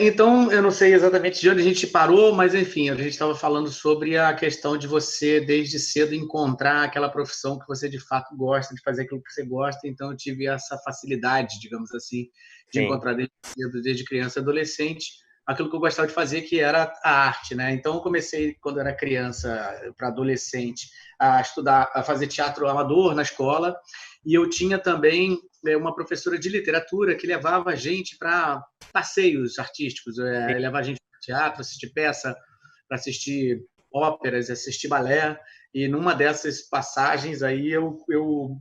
Então, eu não sei exatamente de onde a gente parou, mas enfim, a gente estava falando sobre a questão de você, desde cedo, encontrar aquela profissão que você de fato gosta, de fazer aquilo que você gosta. Então, eu tive essa facilidade, digamos assim, de Sim. encontrar desde cedo, desde criança e adolescente, aquilo que eu gostava de fazer, que era a arte, né? Então, eu comecei, quando eu era criança para adolescente, a estudar, a fazer teatro amador na escola, e eu tinha também uma professora de literatura que levava a gente para passeios artísticos, levar a gente para teatro, assistir peça, para assistir óperas, assistir balé. E numa dessas passagens aí eu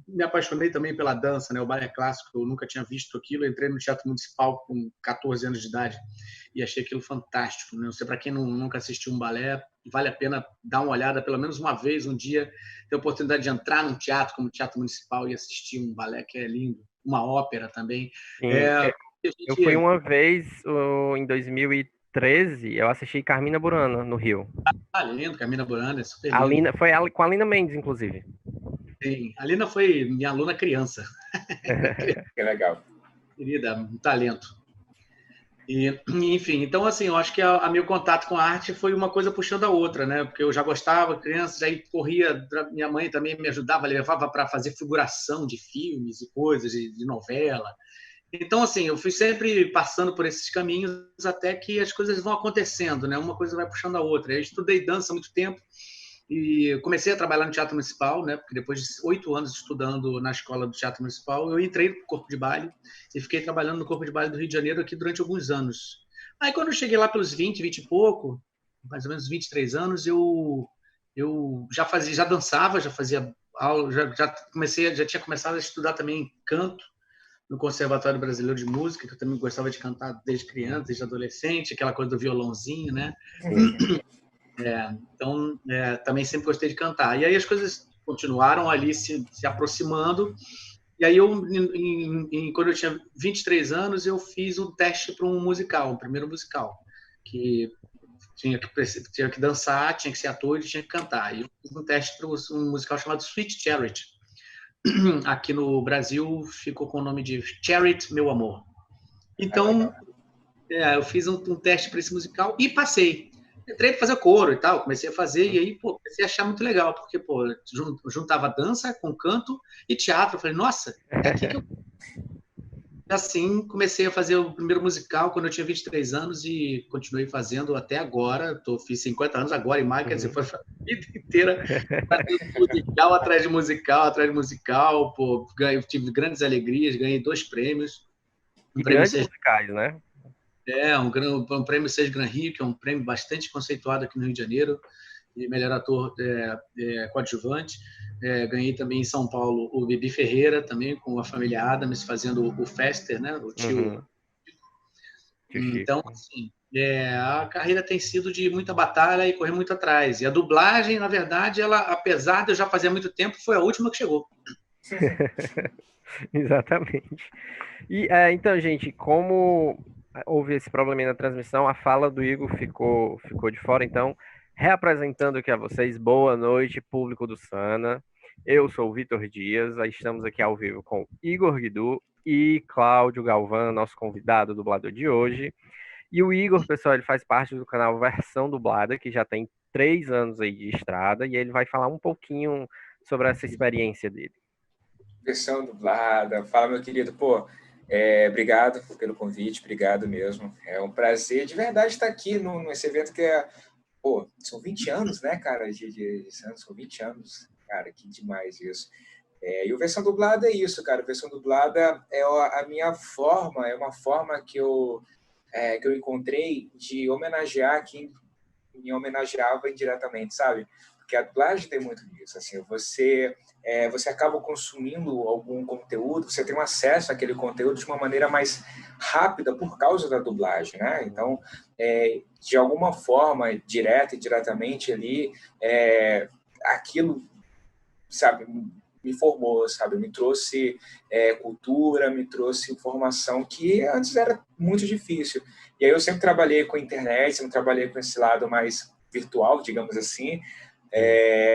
me apaixonei também pela dança, né? O balé clássico, eu nunca tinha visto aquilo. Eu entrei no Teatro Municipal com 14 anos de idade e achei aquilo fantástico. Não sei, para quem nunca assistiu um balé, vale a pena dar uma olhada pelo menos uma vez, um dia, ter a oportunidade de entrar num teatro como o Teatro Municipal e assistir um balé que é lindo, uma ópera também. Sim. É, a Eu fui gente uma vez em 2013, eu assisti Carmina Burana, no Rio. lindo, Camila Burana, é super A lindo. Lina, foi com a Lina Mendes, inclusive. Sim, a Lina foi minha aluna criança, Que legal. querida, um talento. E, enfim, então assim, eu acho que a meu contato com a arte foi uma coisa puxando a outra, né? Porque eu já gostava, criança, já corria, minha mãe também me ajudava, levava para fazer figuração de filmes e coisas, de novela. Então, assim, eu fui sempre passando por esses caminhos até que as coisas vão acontecendo, né? Uma coisa vai puxando a outra. Eu estudei dança há muito tempo, e comecei a trabalhar no Teatro Municipal, né? Porque depois de 8 anos estudando na escola do Teatro Municipal, eu entrei no Corpo de Baile e fiquei trabalhando no Corpo de Baile do Rio de Janeiro aqui durante alguns anos. Aí, quando eu cheguei lá pelos 20 e pouco, mais ou menos 23 anos, eu já dançava, já fazia aula, já tinha começado a estudar também canto no Conservatório Brasileiro de Música, que eu também gostava de cantar desde criança, desde adolescente, aquela coisa do violãozinho, né? Então, também sempre gostei de cantar. E aí as coisas continuaram ali se aproximando. E aí, quando eu tinha 23 anos, eu fiz um teste para um musical, um primeiro musical, que tinha que dançar, tinha que ser ator e tinha que cantar. E eu fiz um teste para um musical chamado Sweet Charity. Aqui no Brasil ficou com o nome de Charity, Meu Amor. Então, eu fiz um teste para esse musical e passei. Entrei para fazer coro e tal, comecei a fazer, e aí, comecei a achar muito legal, porque, juntava dança com canto e teatro. Eu falei, nossa, é aqui que eu... Assim, comecei a fazer o primeiro musical quando eu tinha 23 anos e continuei fazendo até agora. Fiz 50 anos agora, em maio, quer dizer, foi a vida inteira fazendo musical atrás de musical, atrás de musical. Tive grandes alegrias, ganhei 2 prêmios. E grandes musicais, né? Um prêmio Seix Gran Rio, que é um prêmio bastante conceituado aqui no Rio de Janeiro, de melhor ator coadjuvante. Ganhei também em São Paulo o Bibi Ferreira, também com a família Adams, fazendo o Fester, né? O tio. Então, assim, a carreira tem sido de muita batalha e correr muito atrás. E a dublagem, na verdade, ela, apesar de eu já fazer há muito tempo, foi a última que chegou. Exatamente. E então, gente, como houve esse probleminha na transmissão, a fala do Igor ficou de fora, então, reapresentando aqui a vocês, boa noite, público do Sana. Eu sou o Vitor Dias, estamos aqui ao vivo com Igor Guidu e Cláudio Galvão, nosso convidado dublador de hoje. E o Igor, pessoal, ele faz parte do canal Versão Dublada, que já tem 3 anos aí de estrada, e ele vai falar um pouquinho sobre essa experiência dele. Versão Dublada. Fala, meu querido. Obrigado pelo convite, obrigado mesmo. É um prazer de verdade estar aqui nesse evento que são 20 anos, né, cara, de são 20 anos, cara, que demais isso. E o Versão Dublada é isso, cara, o Versão Dublada é a minha forma, é uma forma que eu encontrei de homenagear quem me homenageava indiretamente, sabe? Porque a dublagem tem muito disso, assim, você acaba consumindo algum conteúdo, você tem um acesso àquele conteúdo de uma maneira mais rápida por causa da dublagem, né? Então, de alguma forma, direta e diretamente ali, aquilo, sabe, me formou, sabe? Me trouxe cultura, me trouxe informação que antes era muito difícil. E aí eu sempre trabalhei com a internet, sempre trabalhei com esse lado mais virtual, digamos assim,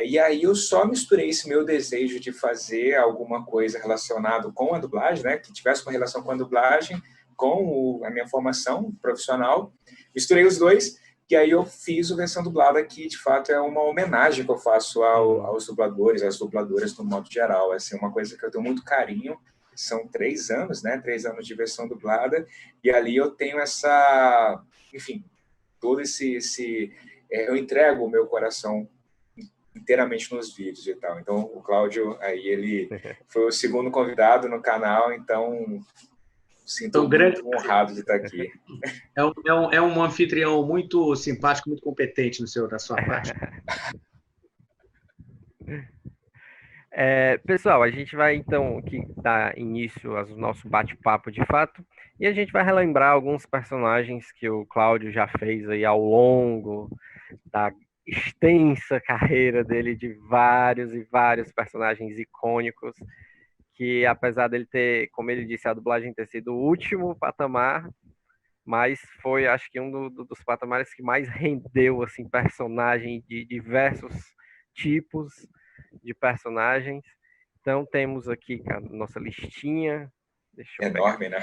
e aí eu só misturei esse meu desejo de fazer alguma coisa relacionada com a dublagem, né, que tivesse uma relação com a dublagem, com a minha formação profissional, misturei os dois, e aí eu fiz o Versão Dublada, que de fato é uma homenagem que eu faço aos dubladores, às dubladoras no modo geral. Assim, uma coisa que eu tenho muito carinho. São 3 anos, né? 3 anos de versão dublada, e ali eu tenho essa, enfim, todo eu entrego o meu coração inteiramente nos vídeos e tal. Então, o Cláudio, aí ele foi o segundo convidado no canal, então sinto muito honrado de estar aqui. É um anfitrião muito simpático, muito competente da sua parte. Pessoal, a gente vai então aqui dar início ao nosso bate-papo de fato, e a gente vai relembrar alguns personagens que o Cláudio já fez aí ao longo da extensa carreira dele, de vários e vários personagens icônicos, que apesar dele ter, como ele disse, a dublagem ter sido o último patamar, mas foi, acho que, dos patamares que mais rendeu, assim, personagem de diversos tipos de personagens. Então temos aqui, cara, nossa listinha. Deixa eu enorme, né?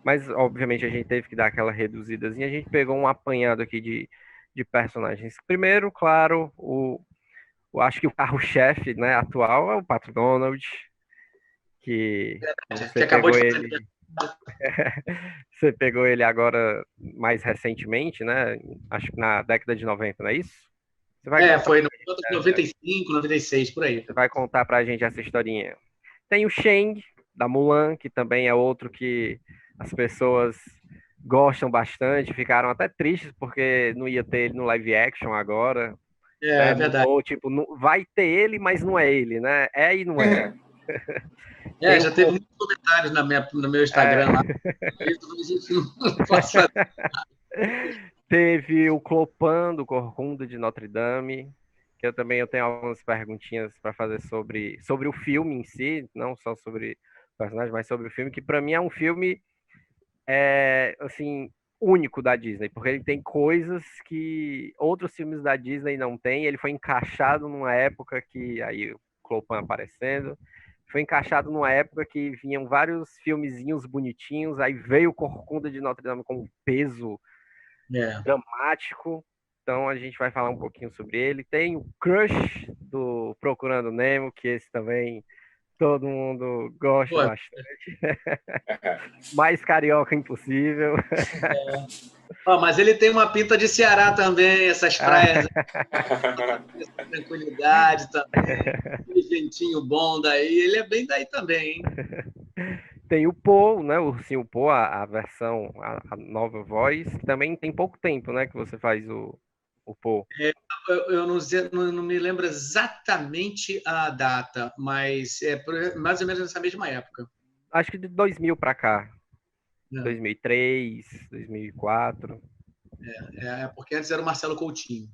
Mas obviamente a gente teve que dar aquela reduzidazinha. A gente pegou um apanhado aqui de personagens. Primeiro, claro, acho que o carro-chefe, né, atual é o Pato Donald, que você acabou pegou de ele. Você pegou ele agora mais recentemente, né? Acho que na década de 90, não é isso? Foi no 95, 96, por aí. Você vai contar pra gente essa historinha. Tem o Shang, da Mulan, que também é outro que as pessoas gostam bastante, ficaram até tristes porque não ia ter ele no live action agora. É verdade. Ou tipo, vai ter ele, mas não é ele, né? É e não é. Já teve muitos comentários no meu Instagram lá. Teve o Clopin, do Corcunda de Notre Dame, que eu tenho algumas perguntinhas para fazer sobre o filme em si, não só sobre o personagem, mas sobre o filme, que para mim é um filme assim, único da Disney, porque ele tem coisas que outros filmes da Disney não têm. Ele foi encaixado numa época que, aí o Clopin aparecendo, foi encaixado numa época que vinham vários filmezinhos bonitinhos, aí veio o Corcunda de Notre Dame com um peso dramático. Então a gente vai falar um pouquinho sobre ele. Tem o Crush do Procurando Nemo, que esse também todo mundo gosta bastante. Mais carioca impossível. Mas ele tem uma pinta de Ceará também, essas praias, essa tranquilidade também, aquele ventinho bom daí, ele é bem daí também, hein? Tem o Paul, né? O Ursinho Paul, a versão, a nova voz, que também tem pouco tempo, né? Que você faz o Paul. Eu não me lembro exatamente a data, mas é mais ou menos nessa mesma época. Acho que de 2000 para cá. 2003, 2004. Porque antes era o Marcelo Coutinho.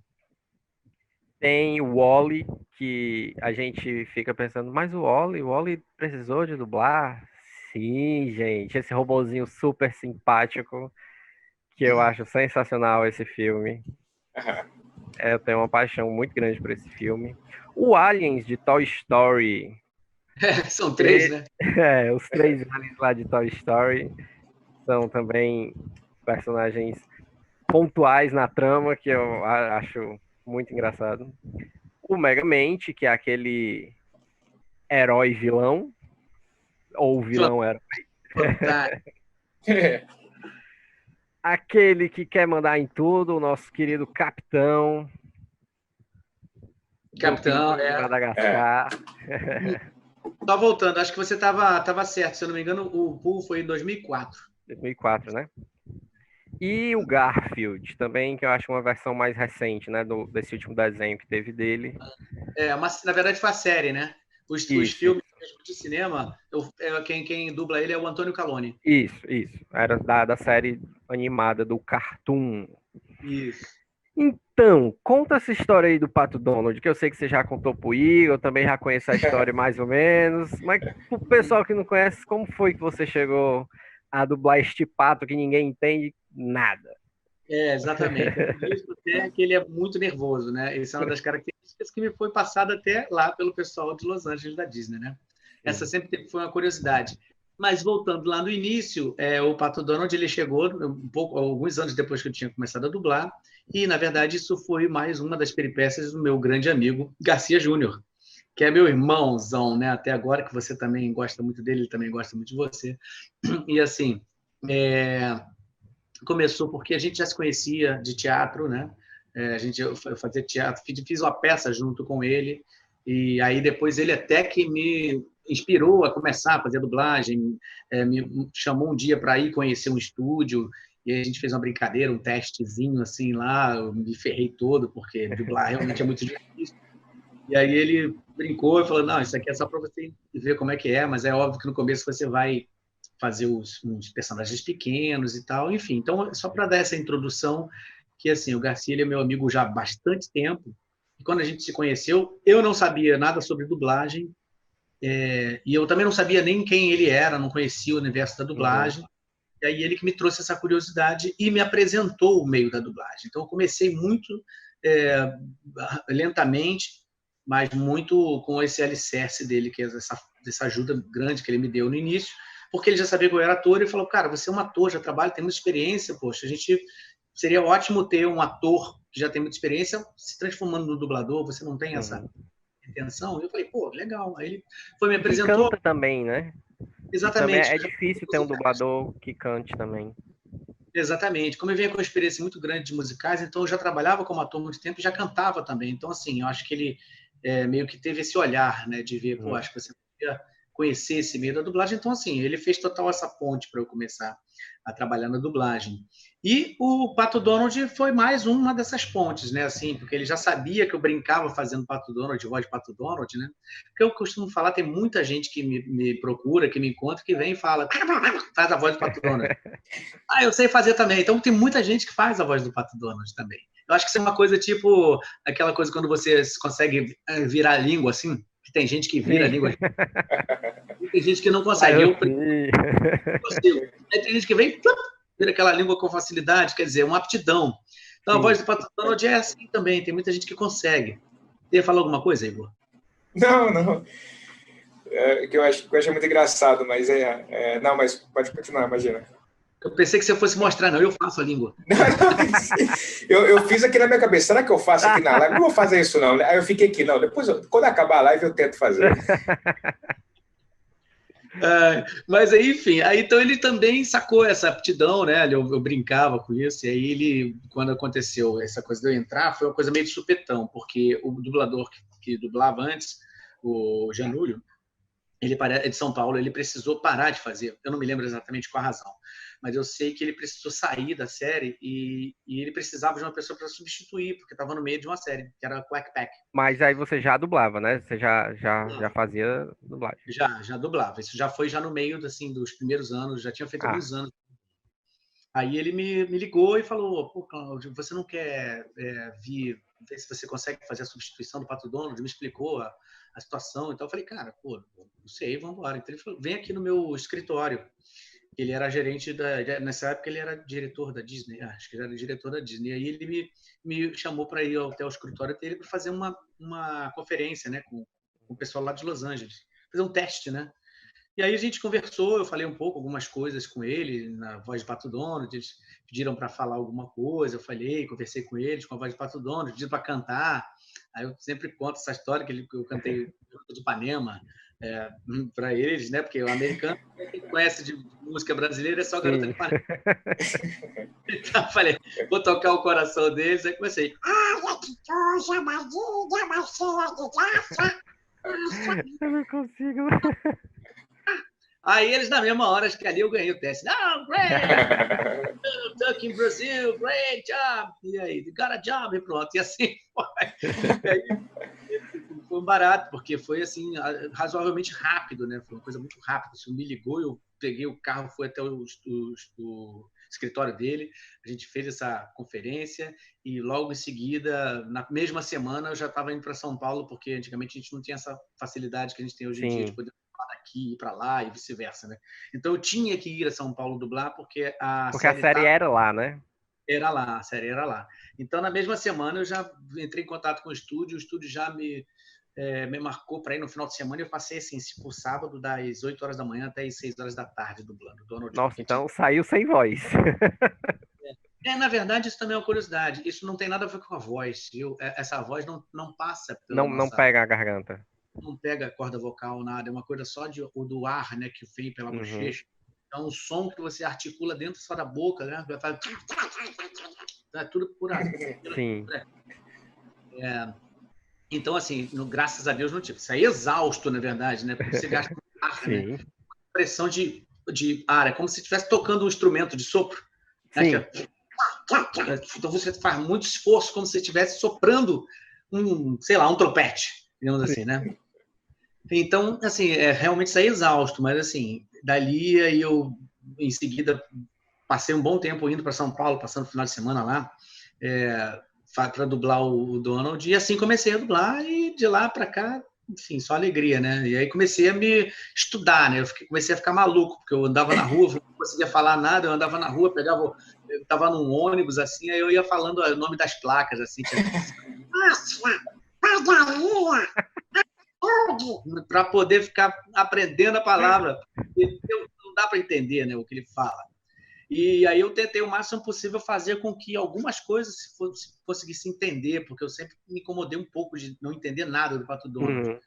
Tem o Wall-E, que a gente fica pensando, mas o Wall-E precisou de dublar? Sim, gente, esse robozinho super simpático, que eu acho sensacional esse filme. Eu tenho uma paixão muito grande por esse filme. O Aliens de Toy Story. São 3, né? Os 3 aliens lá de Toy Story são também personagens pontuais na trama, que eu acho muito engraçado. O Megamente, que é aquele herói vilão, ou vilão herói. Aquele que quer mandar em tudo, o nosso querido Capitão. Capitão, de Madagascar. Tá voltando, acho que você estava certo, se eu não me engano, o Pooh foi em 2004. 2004, né? E o Garfield também, que eu acho uma versão mais recente, né, desse último desenho que teve dele. Mas na verdade foi a série, né? Os filmes de cinema, quem dubla ele é o Antônio Caloni. Isso. Era da série animada, do Cartoon. Isso. Então, conta essa história aí do Pato Donald, que eu sei que você já contou pro Igor, eu também já conheço a história mais ou menos, mas pro pessoal que não conhece, como foi que você chegou a dublar este pato que ninguém entende nada? Exatamente. É que ele é muito nervoso, né? Essa é uma das características que me foi passada até lá pelo pessoal de Los Angeles da Disney, né? Essa sempre foi uma curiosidade. Mas voltando lá no início, o Pato Donald ele chegou alguns anos depois que eu tinha começado a dublar, e na verdade isso foi mais uma das peripécias do meu grande amigo Garcia Júnior, que é meu irmãozão, né? Até agora, que você também gosta muito dele, ele também gosta muito de você. E assim, começou porque a gente já se conhecia de teatro, né? Eu fazia teatro, fiz uma peça junto com ele, e aí depois ele até que me inspirou a começar a fazer dublagem, me chamou um dia para ir conhecer um estúdio, e aí a gente fez uma brincadeira, um testezinho assim lá, eu me ferrei todo, porque dublar realmente é muito difícil. E aí ele brincou e falou, não, isso aqui é só para você ver como é que é, mas é óbvio que no começo você vai fazer uns personagens pequenos e tal, enfim. Então, só para dar essa introdução, que assim, o Garcia ele é meu amigo já há bastante tempo, e quando a gente se conheceu, eu não sabia nada sobre dublagem, e eu também não sabia nem quem ele era, não conhecia o universo da dublagem, e aí ele que me trouxe essa curiosidade e me apresentou o meio da dublagem. Então, eu comecei muito lentamente, mas muito com esse alicerce dele, que é essa ajuda grande que ele me deu no início, porque ele já sabia que eu era ator e falou, cara, você é um ator, já trabalha, tem muita experiência, poxa, seria ótimo ter um ator que já tem muita experiência se transformando no dublador, você não tem essa intenção? Eu falei, pô, legal. Aí ele foi me apresentou. E canta também, né? Exatamente. Também é difícil ter um dublador que cante também. Exatamente. Como eu vinha com uma experiência muito grande de musicais, então eu já trabalhava como ator há muito tempo e já cantava também. Então, assim, eu acho que ele meio que teve esse olhar, né, de ver, pô, acho que você podia conhecer esse meio da dublagem. Então, assim, ele fez total essa ponte para eu começar a trabalhar na dublagem. E o Pato Donald foi mais uma dessas pontes, né, assim, porque ele já sabia que eu brincava fazendo Pato Donald, voz de Pato Donald, né? Porque eu costumo falar, tem muita gente que me procura, que me encontra, que vem e fala, faz a voz do Pato Donald. Eu sei fazer também. Então tem muita gente que faz a voz do Pato Donald também. Eu acho que isso é uma coisa tipo aquela coisa quando você consegue virar a língua, assim, que tem gente que vira a língua. E tem gente que não consegue. Eu consigo. Aí tem gente que vem, vira aquela língua com facilidade, quer dizer, uma aptidão. Então a voz do Pato Donald é assim também, tem muita gente que consegue. Você ia falar alguma coisa, Igor? Não. Que eu acho muito engraçado, mas não, mas pode continuar, imagina. Eu pensei que você fosse mostrar, não. Eu faço a língua. Eu fiz aqui na minha cabeça. Será que eu faço aqui na live? Não vou fazer isso, não. Aí eu fiquei aqui, não. Depois, quando acabar a live, eu tento fazer. Mas aí, enfim, então ele também sacou essa aptidão, né? Eu brincava com isso, e aí ele, quando aconteceu essa coisa de eu entrar, foi uma coisa meio de supetão, porque o dublador que dublava antes, o Janúlio, ele é de São Paulo, ele precisou parar de fazer. Eu não me lembro exatamente qual a razão, mas eu sei que ele precisou sair da série e ele precisava de uma pessoa para substituir, porque estava no meio de uma série, que era Quack Pack. Mas aí você já dublava, né? Você já fazia dublagem. Já dublava. Isso já foi já no meio assim, dos primeiros anos, já tinha feito alguns anos. Aí ele me ligou e falou, pô, Cláudio, você não quer vir ver se você consegue fazer a substituição do Pato Donald? Me explicou a situação. Então eu falei, cara, pô, não sei, vamos embora. Então ele falou, vem aqui no meu escritório. Ele era gerente nessa época ele era diretor da Disney, acho que ele era diretor da Disney. Aí ele me chamou para ir até o escritório dele para fazer uma conferência, né, com o pessoal lá de Los Angeles, fazer um teste, né? E aí a gente conversou, eu falei um pouco, algumas coisas com ele, na voz de Pato Donald, eles pediram para falar alguma coisa, eu falei, conversei com eles com a voz de Pato Donald, pediram para cantar. Aí eu sempre conto essa história que eu cantei de Ipanema para eles, né? Porque o americano que conhece de música brasileira é só Garota de Ipanema. Então eu falei, vou tocar o coração deles, aí comecei. Eu não consigo. Aí eles, na mesma hora, acho que ali eu ganhei o teste. Não, great! Duck in Brazil, great job! E aí, got a job, e pronto. E assim foi. Aí, foi um barato, porque foi assim, razoavelmente rápido, né? Foi uma coisa muito rápida. Você me ligou, eu peguei o carro, fui até o escritório dele, a gente fez essa conferência e logo em seguida, na mesma semana, eu já estava indo para São Paulo, porque antigamente a gente não tinha essa facilidade que a gente tem hoje em dia de poder daqui ir para lá e vice-versa, né? Então eu tinha que ir a São Paulo dublar porque a série era lá, né? Era lá, a série era lá. Então na mesma semana eu já entrei em contato com o estúdio já me me marcou para ir no final de semana. Eu passei assim, por sábado, das 8 horas da manhã até as 6 horas da tarde, dublando Donald. Nossa, então saiu sem voz. Na verdade, isso também é uma curiosidade. Isso não tem nada a ver com a voz. Essa voz não passa pela não pega a garganta. Não pega a corda vocal, nada. É uma coisa só do ar, né, que vem pela bochecha. É um som que você articula dentro só da boca, né? É tudo por ar. Sim. Então, assim, graças a Deus não tive. Isso é exausto, na verdade, né? Porque você gasta ar, né? Pressão de ar. É como se estivesse tocando um instrumento de sopro. Né? Então você faz muito esforço, como se estivesse soprando um trompete, digamos assim, né? Então, assim, realmente isso é exausto, mas assim, dali aí eu, em seguida, passei um bom tempo indo para São Paulo, passando o final de semana lá, para dublar o Donald, e assim comecei a dublar, e de lá para cá, enfim, só alegria, né? E aí comecei a me estudar, né? Comecei a ficar maluco, porque eu andava na rua, não conseguia falar nada, eu andava na rua, eu estava num ônibus, assim, aí eu ia falando o nome das placas, assim, para poder ficar aprendendo a palavra. Não dá para entender, né, o que ele fala. E aí eu tentei o máximo possível fazer com que algumas coisas conseguisse entender, porque eu sempre me incomodei um pouco de não entender nada do Pato Donald.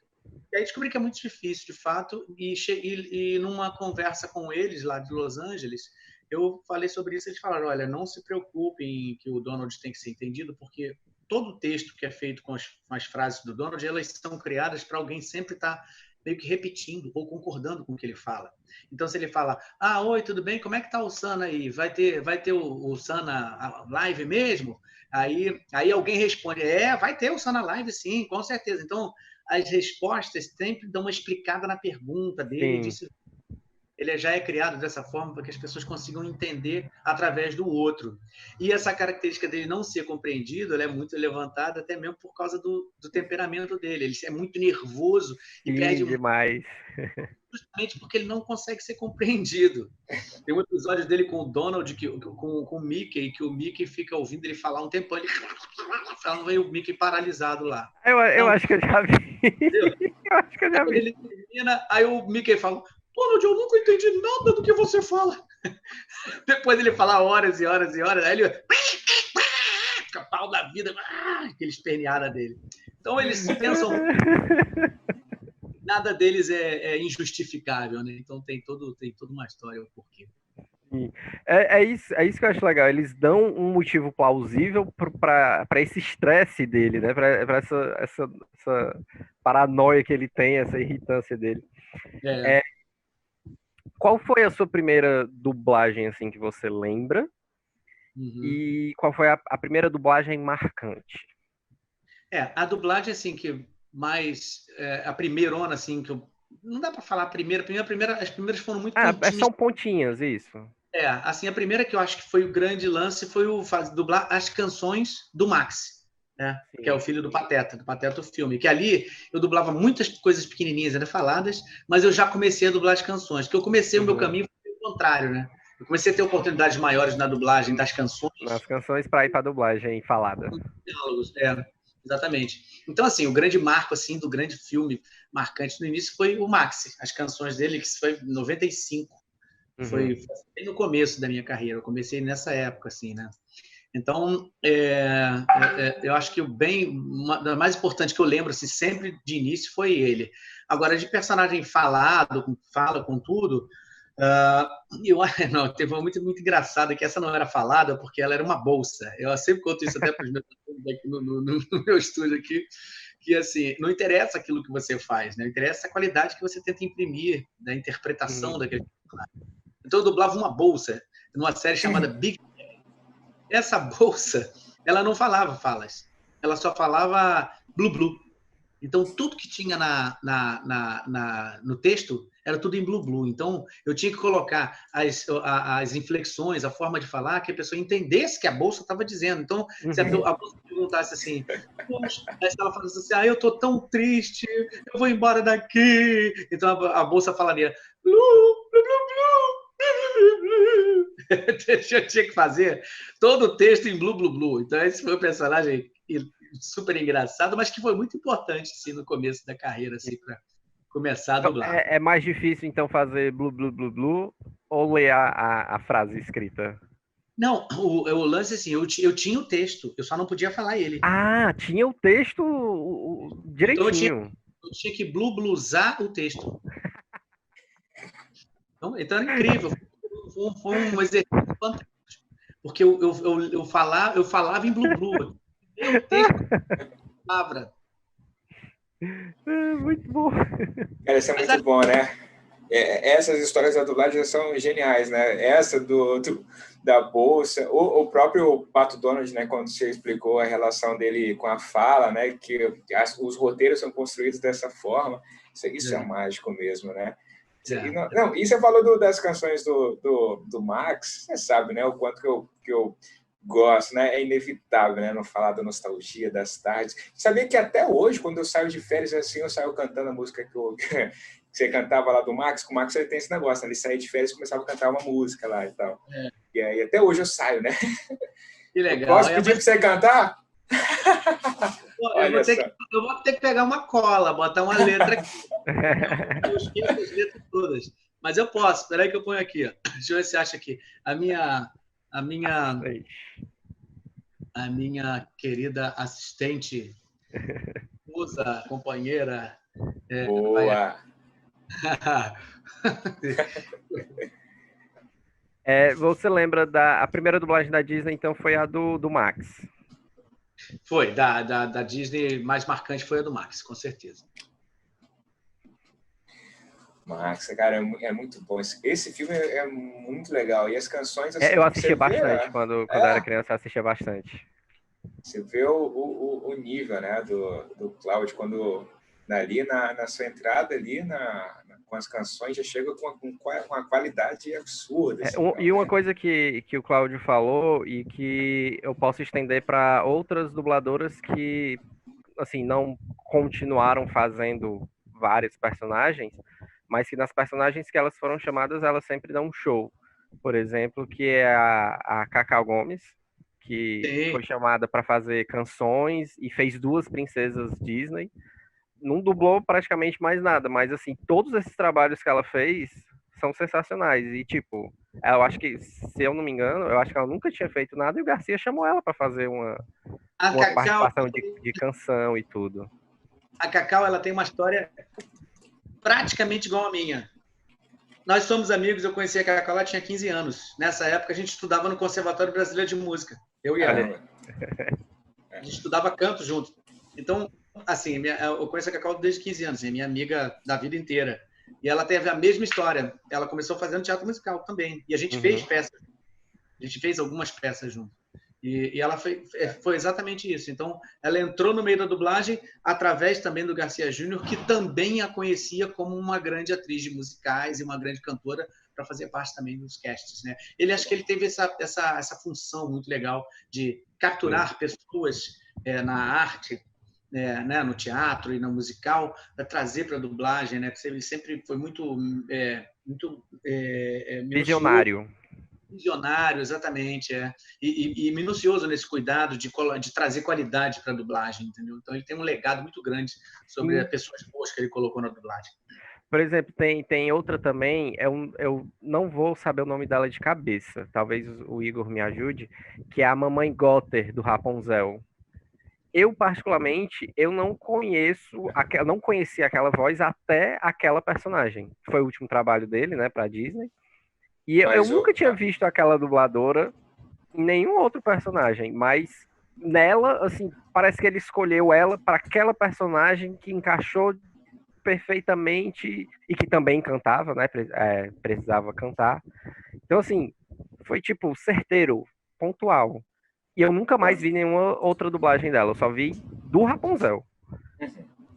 E aí descobri que é muito difícil, de fato, e numa conversa com eles lá de Los Angeles, eu falei sobre isso, eles falaram, olha, não se preocupem que o Donald tem que ser entendido, porque todo o texto que é feito com as frases do Donald, elas são criadas para alguém sempre estar meio que repetindo ou concordando com o que ele fala. Então, se ele fala, oi, tudo bem? Como é que tá o Sana aí? Vai ter o Sana Live mesmo? Aí alguém responde, vai ter o Sana Live, sim, com certeza. Então, as respostas sempre dão uma explicada na pergunta dele. Ele já é criado dessa forma para que as pessoas consigam entender através do outro. E essa característica dele não ser compreendido, ela é muito levantada até mesmo por causa do temperamento dele. Ele é muito nervoso e perde demais. Justamente porque ele não consegue ser compreendido. Tem um episódio dele com o Donald, com o Mickey, que o Mickey fica ouvindo ele falar um tempão, ele fala, e o Mickey paralisado lá. Eu acho que eu já vi. Eu acho que eu já vi. Ele termina, aí o Mickey fala, Donald, eu nunca entendi nada do que você fala. Depois ele fala horas e horas e horas, aí ele fica pau da vida, aquele esperneada dele. Então eles pensam... Nada deles é injustificável, né? Então tem toda uma história, o porquê. É isso que eu acho legal. Eles dão um motivo plausível para esse estresse dele, né? Para essa paranoia que ele tem, essa irritância dele. Qual foi a sua primeira dublagem, assim, que você lembra? E qual foi a primeira dublagem marcante? A dublagem, assim, que mais... a primeirona, assim, que eu... Não dá para falar a primeira. As primeiras foram muito pontinhas. São pontinhas, isso. Assim, a primeira que eu acho que foi o grande lance foi dublar as canções do Max, né? Que é o filho do Pateta o filme. Que ali eu dublava muitas coisas pequenininhas, ainda faladas, mas eu já comecei a dublar as canções. Que eu comecei o meu caminho foi o contrário, né? Eu comecei a ter oportunidades maiores na dublagem das canções. Nas canções para ir para a dublagem falada. Diálogos, exatamente. Então, assim, o grande marco, assim, do grande filme marcante no início foi o Max, as canções dele, que foi em 95. Foi bem no começo da minha carreira. Eu comecei nessa época, assim, né? Então, eu acho que uma das mais importantes que eu lembro, assim, sempre de início, foi ele. Agora, de personagem falado, fala com tudo, teve uma muito engraçada, que essa não era falada, porque ela era uma bolsa. Eu sempre conto isso até para os meus alunos aqui no meu estúdio aqui, que, assim, não interessa aquilo que você faz, né? Interessa a qualidade que você tenta imprimir da interpretação daquele personagem. Então, eu dublava uma bolsa numa série chamada Big Bang. Essa bolsa, ela não falava falas. Ela só falava blu blu. Então, tudo que tinha no texto era tudo em blu blu. Então, eu tinha que colocar as inflexões, a forma de falar, que a pessoa entendesse que a bolsa estava dizendo. Então, se a bolsa perguntasse assim, aí ela falasse assim, eu estou tão triste, eu vou embora daqui. Então, a bolsa falaria blu, blu, blu, blu. Eu tinha que fazer todo o texto em blu, blu, blu. Então, esse foi o personagem super engraçado, mas que foi muito importante, assim, no começo da carreira, assim, para começar a Então, dublar. é mais difícil, então, fazer blu, blu, blu, blu ou ler a frase escrita? Não, o lance, assim, eu tinha o texto, eu só não podia falar ele. Ah, tinha o texto Então direitinho. eu tinha que blu-blusar o texto. Então era incrível. Foi um exercício fantástico. Porque eu falava em blu-blu. Eu texto, palavra. Muito bom. Cara, isso é muito bom, né? Essas histórias da dublagem são geniais, né? Essa da bolsa, o próprio Pato Donald, né? Quando você explicou a relação dele com a fala, né? Que os roteiros são construídos dessa forma. Isso é mágico mesmo, né? E você falou das canções do Max, você sabe, né? O quanto que eu gosto, né? É inevitável, né? Não falar da nostalgia das tardes. Sabia que até hoje, quando eu saio de férias assim, eu saio cantando a música que você cantava lá do Max. Com o Max ele tem esse negócio, né? Ele saía de férias e começava a cantar uma música lá e tal. E aí até hoje eu saio, né? Que legal. Eu posso pedir para você cantar? Eu vou ter que pegar uma cola, botar uma letra aqui. Eu esqueço as letras todas. Mas eu posso. Espera aí que eu ponho aqui. Ó. Deixa eu ver se você acha aqui. A minha querida assistente, musa, companheira. Boa! Você lembra a primeira dublagem da Disney, então, foi a do Max? Foi, da Disney mais marcante foi a do Max, com certeza. Max, cara, é muito bom. Esse filme é muito legal. E as canções... Assim, eu assistia bastante. Quando eu era criança, eu assistia bastante. Você vê o nível, né, do Cláudio, quando ali na sua entrada ali com as canções já chega com uma qualidade absurda. Assim, e uma coisa que o Cláudio falou e que eu posso estender para outras dubladoras que assim não continuaram fazendo vários personagens, mas que nas personagens que elas foram chamadas, elas sempre dão um show. Por exemplo, que é a Cacau Gomes, que foi chamada para fazer canções e fez 2 princesas Disney. Não dublou praticamente mais nada, mas assim, todos esses trabalhos que ela fez são sensacionais. E tipo, eu acho que, se eu não me engano, eu acho que ela nunca tinha feito nada e o Garcia chamou ela para fazer uma participação de canção e tudo. A Cacau, ela tem uma história praticamente igual a minha. Nós somos amigos, eu conheci a Cacau, ela tinha 15 anos. Nessa época, a gente estudava no Conservatório Brasileiro de Música. Eu e ela. A gente estudava canto junto. Então, assim, eu conheço a Cacau desde 15 anos, é minha amiga da vida inteira. E ela teve a mesma história. Ela começou fazendo teatro musical também. E a gente fez peças. A gente fez algumas peças junto. E ela foi exatamente isso. Então, ela entrou no meio da dublagem através também do Garcia Júnior, que também a conhecia como uma grande atriz de musicais e uma grande cantora para fazer parte também dos casts, né? Acho que ele teve essa função muito legal de capturar pessoas na arte, né, no teatro e no musical, para trazer para a dublagem, né? Porque ele sempre foi muito visionário. Visionário, exatamente, e minucioso nesse cuidado de trazer qualidade para a dublagem, entendeu? Então ele tem um legado muito grande sobre as pessoas boas que ele colocou na dublagem. Por exemplo, tem outra também, eu não vou saber o nome dela de cabeça, talvez o Igor me ajude, que é a Mamãe Gotter, do Rapunzel. Eu, particularmente, não conhecia aquela voz até aquela personagem. Foi o último trabalho dele, né, para Disney. E eu nunca tinha visto aquela dubladora em nenhum outro personagem, mas nela, assim, parece que ele escolheu ela para aquela personagem que encaixou perfeitamente e que também cantava, né? Precisava cantar. Então, assim, foi tipo certeiro, pontual. E eu nunca mais vi nenhuma outra dublagem dela, eu só vi do Rapunzel.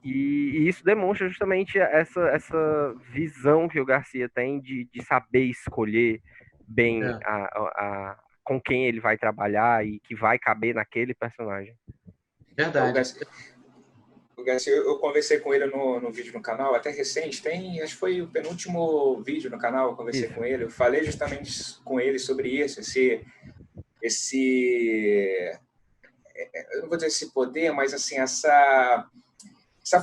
E isso demonstra justamente essa visão que o Garcia tem de saber escolher bem com quem ele vai trabalhar e que vai caber naquele personagem. Verdade. O Garcia, eu conversei com ele no vídeo no canal, até recente, acho que foi o penúltimo vídeo no canal, eu conversei com ele, eu falei justamente com ele sobre isso, eu não vou dizer esse poder, mas assim, essa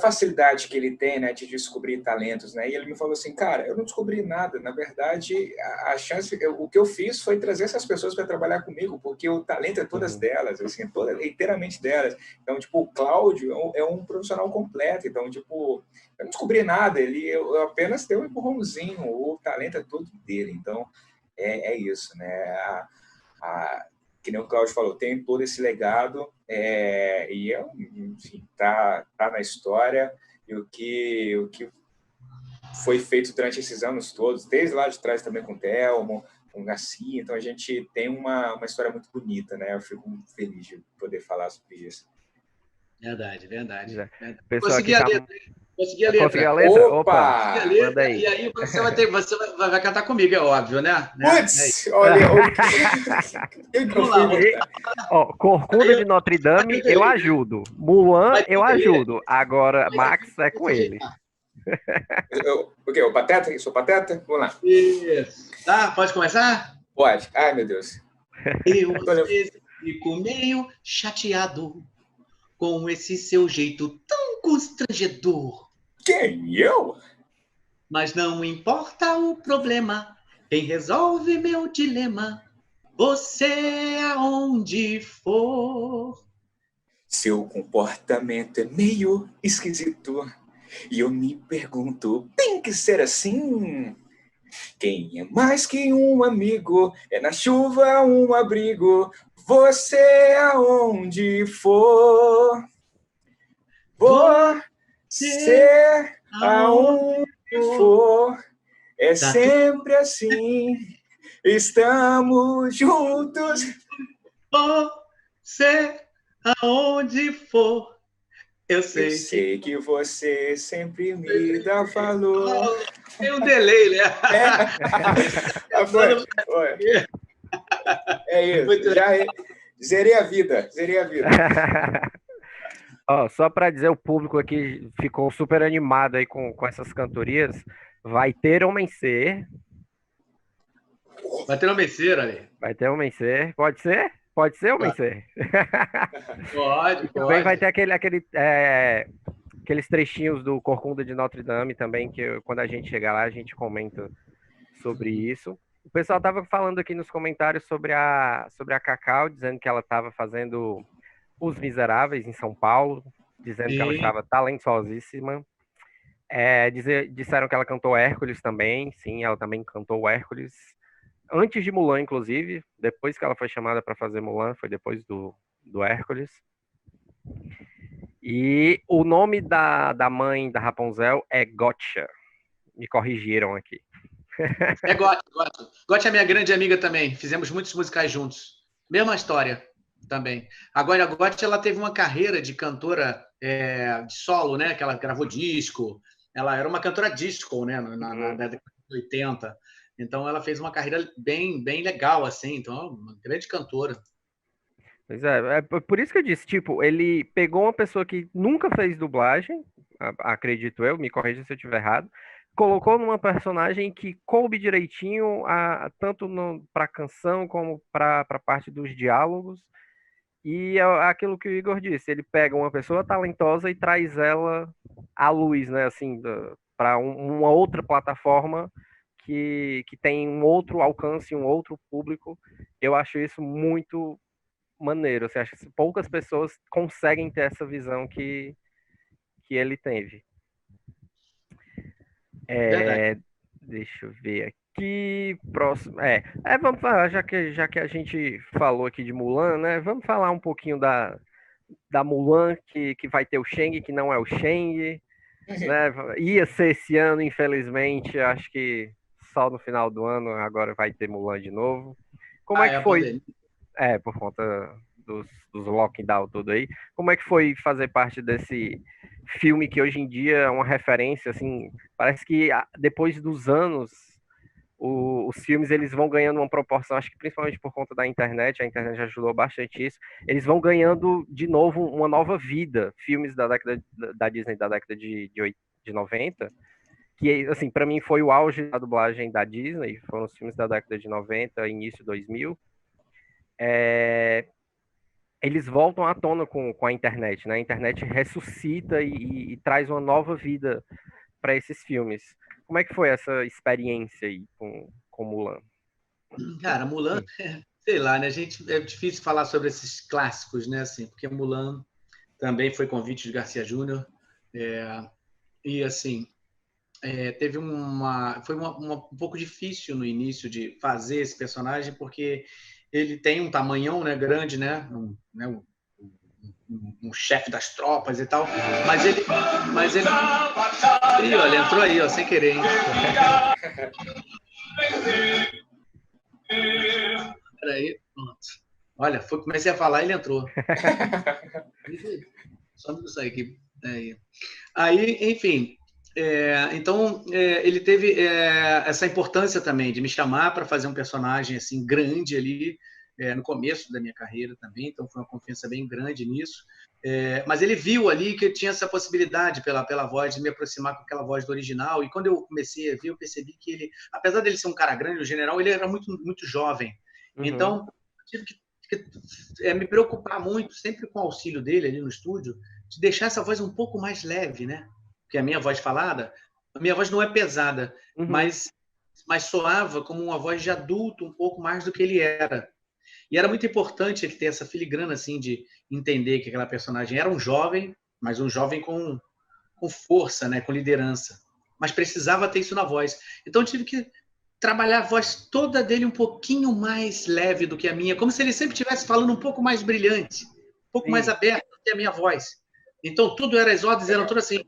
facilidade que ele tem, né, de descobrir talentos, né? E ele me falou assim, cara, eu não descobri nada. Na verdade, a chance, o que eu fiz foi trazer essas pessoas para trabalhar comigo, porque o talento é todas delas, assim, inteiramente delas. Então, tipo, o Cláudio é um profissional completo. Então, tipo, eu não descobri nada. Eu apenas dei um empurrãozinho. O talento é todo dele. Então, é isso, né? Que nem o Cláudio falou, tem todo esse legado e enfim, tá na história, e o que foi feito durante esses anos todos, desde lá de trás também com o Telmo, com o Garcia, então a gente tem uma história muito bonita, né? Eu fico muito feliz de poder falar sobre isso. Verdade. Pessoal Consegui aqui a tá... letra. Consegui a Conseguiu letra. a letra? Opa! Consegui a letra, Manda aí. e aí você vai cantar comigo, é óbvio, né? Putz, olha, que Vamos lá, Ó, Corcunda de Notre Dame, eu ajudo. Mulan, eu ajudo. Agora, Max é com ele. O quê? O Pateta? Eu sou Pateta? Vamos lá. Isso. Tá, pode começar? Pode. Ai, meu Deus. Eu, às vezes, fico meio chateado com esse seu jeito tão constrangedor. Quem? Eu? Mas não importa o problema, quem resolve meu dilema, você aonde for. Seu comportamento é meio esquisito. E eu me pergunto, tem que ser assim? Quem é mais que um amigo? É na chuva um abrigo. Você aonde for. Você aonde for. É sempre assim. Estamos juntos. Você aonde for. Eu sei que você sempre me dá valor. Tem um delay, né? Foi. É isso. Zerei a vida. Ó, só para dizer, o público aqui ficou super animado aí com essas cantorias. Vai ter Homem Ser. Vai ter Homem Ser ali. Vai ter Homem Ser. Pode ser? Pode ser Homem Ser? Pode. Também vai ter aqueles trechinhos do Corcunda de Notre Dame também, que quando a gente chegar lá, a gente comenta sobre isso. O pessoal estava falando aqui nos comentários sobre a Cacau, dizendo que ela estava fazendo Os Miseráveis em São Paulo, dizendo que ela estava talentosíssima. Disseram que ela cantou Hércules também, sim, ela também cantou Hércules. Antes de Mulan, inclusive, depois que ela foi chamada para fazer Mulan, foi depois do Hércules. E o nome da mãe da Rapunzel é Gotcha. Me corrigiram aqui. É Gotcha. Gotcha é minha grande amiga também. Fizemos muitos musicais juntos. Mesma história também. Agora, a Gotcha, ela teve uma carreira de cantora de solo, né? Que ela gravou disco. Ela era uma cantora disco, né? Na década de 80. Então, ela fez uma carreira bem, bem legal, assim. Então, uma grande cantora. Pois é por isso que eu disse, tipo, ele pegou uma pessoa que nunca fez dublagem, acredito eu, me corrija se eu estiver errado, colocou numa personagem que coube direitinho, tanto para a canção como para a parte dos diálogos, e é aquilo que o Igor disse, ele pega uma pessoa talentosa e traz ela à luz, né, assim, para uma outra plataforma que tem um outro alcance, um outro público. Eu acho isso muito maneiro. Você acha que poucas pessoas conseguem ter essa visão que ele teve. Deixa eu ver aqui. Próximo. Vamos falar, já que a gente falou aqui de Mulan, né? Vamos falar um pouquinho da Mulan, que vai ter o Shang, que não é o Shang. Né? Ia ser esse ano, infelizmente. Acho que só no final do ano agora vai ter Mulan de novo. Como é que foi? Por conta dos lockdown tudo aí. Como é que foi fazer parte desse filme que hoje em dia é uma referência, assim, parece que depois dos anos os filmes eles vão ganhando uma proporção, acho que principalmente por conta da internet, a internet ajudou bastante isso, eles vão ganhando de novo uma nova vida. Filmes da década da Disney da década de 90, que assim, para mim foi o auge da dublagem da Disney, foram os filmes da década de 90, início 2000. eles voltam à tona com a internet, né? A internet ressuscita e traz uma nova vida para esses filmes. Como é que foi essa experiência aí com Mulan? Cara, Mulan, sei lá, né? É difícil falar sobre esses clássicos, né? Assim, porque Mulan também foi convite de Garcia Júnior. E assim, teve um pouco difícil no início de fazer esse personagem, porque ele tem um tamanhão, né, grande, né, um chefe das tropas e tal, mas ele, ih, olha, ele entrou aí, ó, sem querer, hein? Peraí, pronto. Olha, comecei a falar, ele entrou. Só me sair aqui. Aí, enfim, então ele teve essa importância também de me chamar para fazer um personagem assim grande ali no começo da minha carreira também, então foi uma confiança bem grande nisso. Mas ele viu ali que eu tinha essa possibilidade pela voz de me aproximar com aquela voz do original, e quando eu comecei a ver, eu percebi que ele, apesar dele ser um cara grande, o general, ele era muito, muito jovem. Então, eu tive que me preocupar muito, sempre com o auxílio dele ali no estúdio, de deixar essa voz um pouco mais leve, né? Porque a minha voz falada, a minha voz não é pesada, mas soava como uma voz de adulto um pouco mais do que ele era. E era muito importante ele ter essa filigrana assim de entender que aquela personagem era um jovem, mas um jovem com força, né? Com liderança. Mas precisava ter isso na voz. Então eu tive que trabalhar a voz toda dele um pouquinho mais leve do que a minha, como se ele sempre estivesse falando um pouco mais brilhante, um pouco mais aberto do que a minha voz. Então, tudo era, as ordens eram todas assim.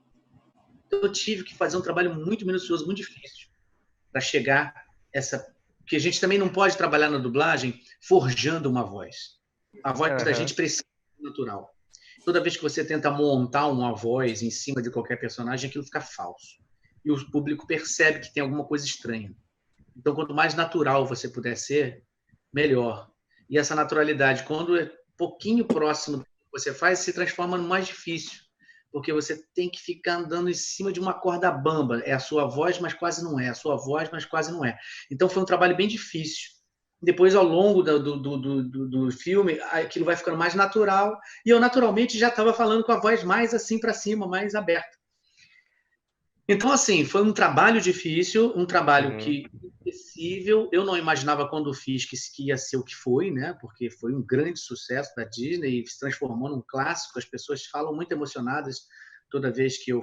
Então, eu tive que fazer um trabalho muito minucioso, muito difícil, para chegar essa... Porque a gente também não pode trabalhar na dublagem forjando uma voz. A voz da gente precisa ser natural. Toda vez que você tenta montar uma voz em cima de qualquer personagem, aquilo fica falso. E o público percebe que tem alguma coisa estranha. Então, quanto mais natural você puder ser, melhor. E essa naturalidade, quando é pouquinho próximo do que você faz, se transforma no mais difícil. Porque você tem que ficar andando em cima de uma corda bamba. É a sua voz, mas quase não é. A sua voz, mas quase não é. Então, foi um trabalho bem difícil. Depois, ao longo do filme, aquilo vai ficando mais natural. E eu, naturalmente, já estava falando com a voz mais assim para cima, mais aberta. Então, assim, foi um trabalho difícil, um trabalho que impossível. Eu não imaginava quando fiz que ia ser o que foi, né? Porque foi um grande sucesso da Disney e se transformou num clássico. As pessoas falam muito emocionadas toda vez que eu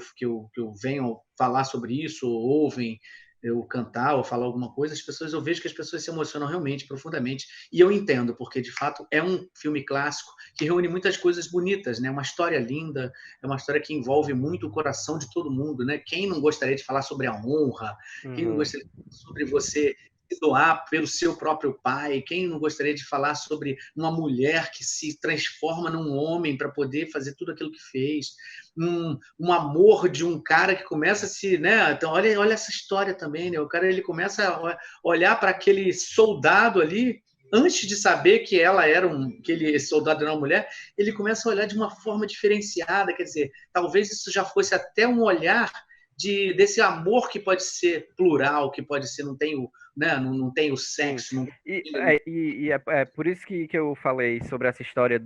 venho falar sobre isso, ou ouvem eu cantar ou falar alguma coisa. Eu vejo que as pessoas se emocionam realmente, profundamente. E eu entendo, porque de fato é um filme clássico que reúne muitas coisas bonitas, né? Uma história linda, é uma história que envolve muito o coração de todo mundo, né? Quem não gostaria de falar sobre a honra? Quem não gostaria de falar sobre você se doar pelo seu próprio pai? Quem não gostaria de falar sobre uma mulher que se transforma num homem para poder fazer tudo aquilo que fez? Um amor de um cara que começa a se, né? Então, olha essa história também, né? O cara ele começa a olhar para aquele soldado ali, antes de saber que ela era esse soldado era uma mulher, ele começa a olhar de uma forma diferenciada, quer dizer, talvez isso já fosse até um olhar desse amor que pode ser plural, que pode ser, não tem o sexo. Não... É por isso que eu falei sobre essa história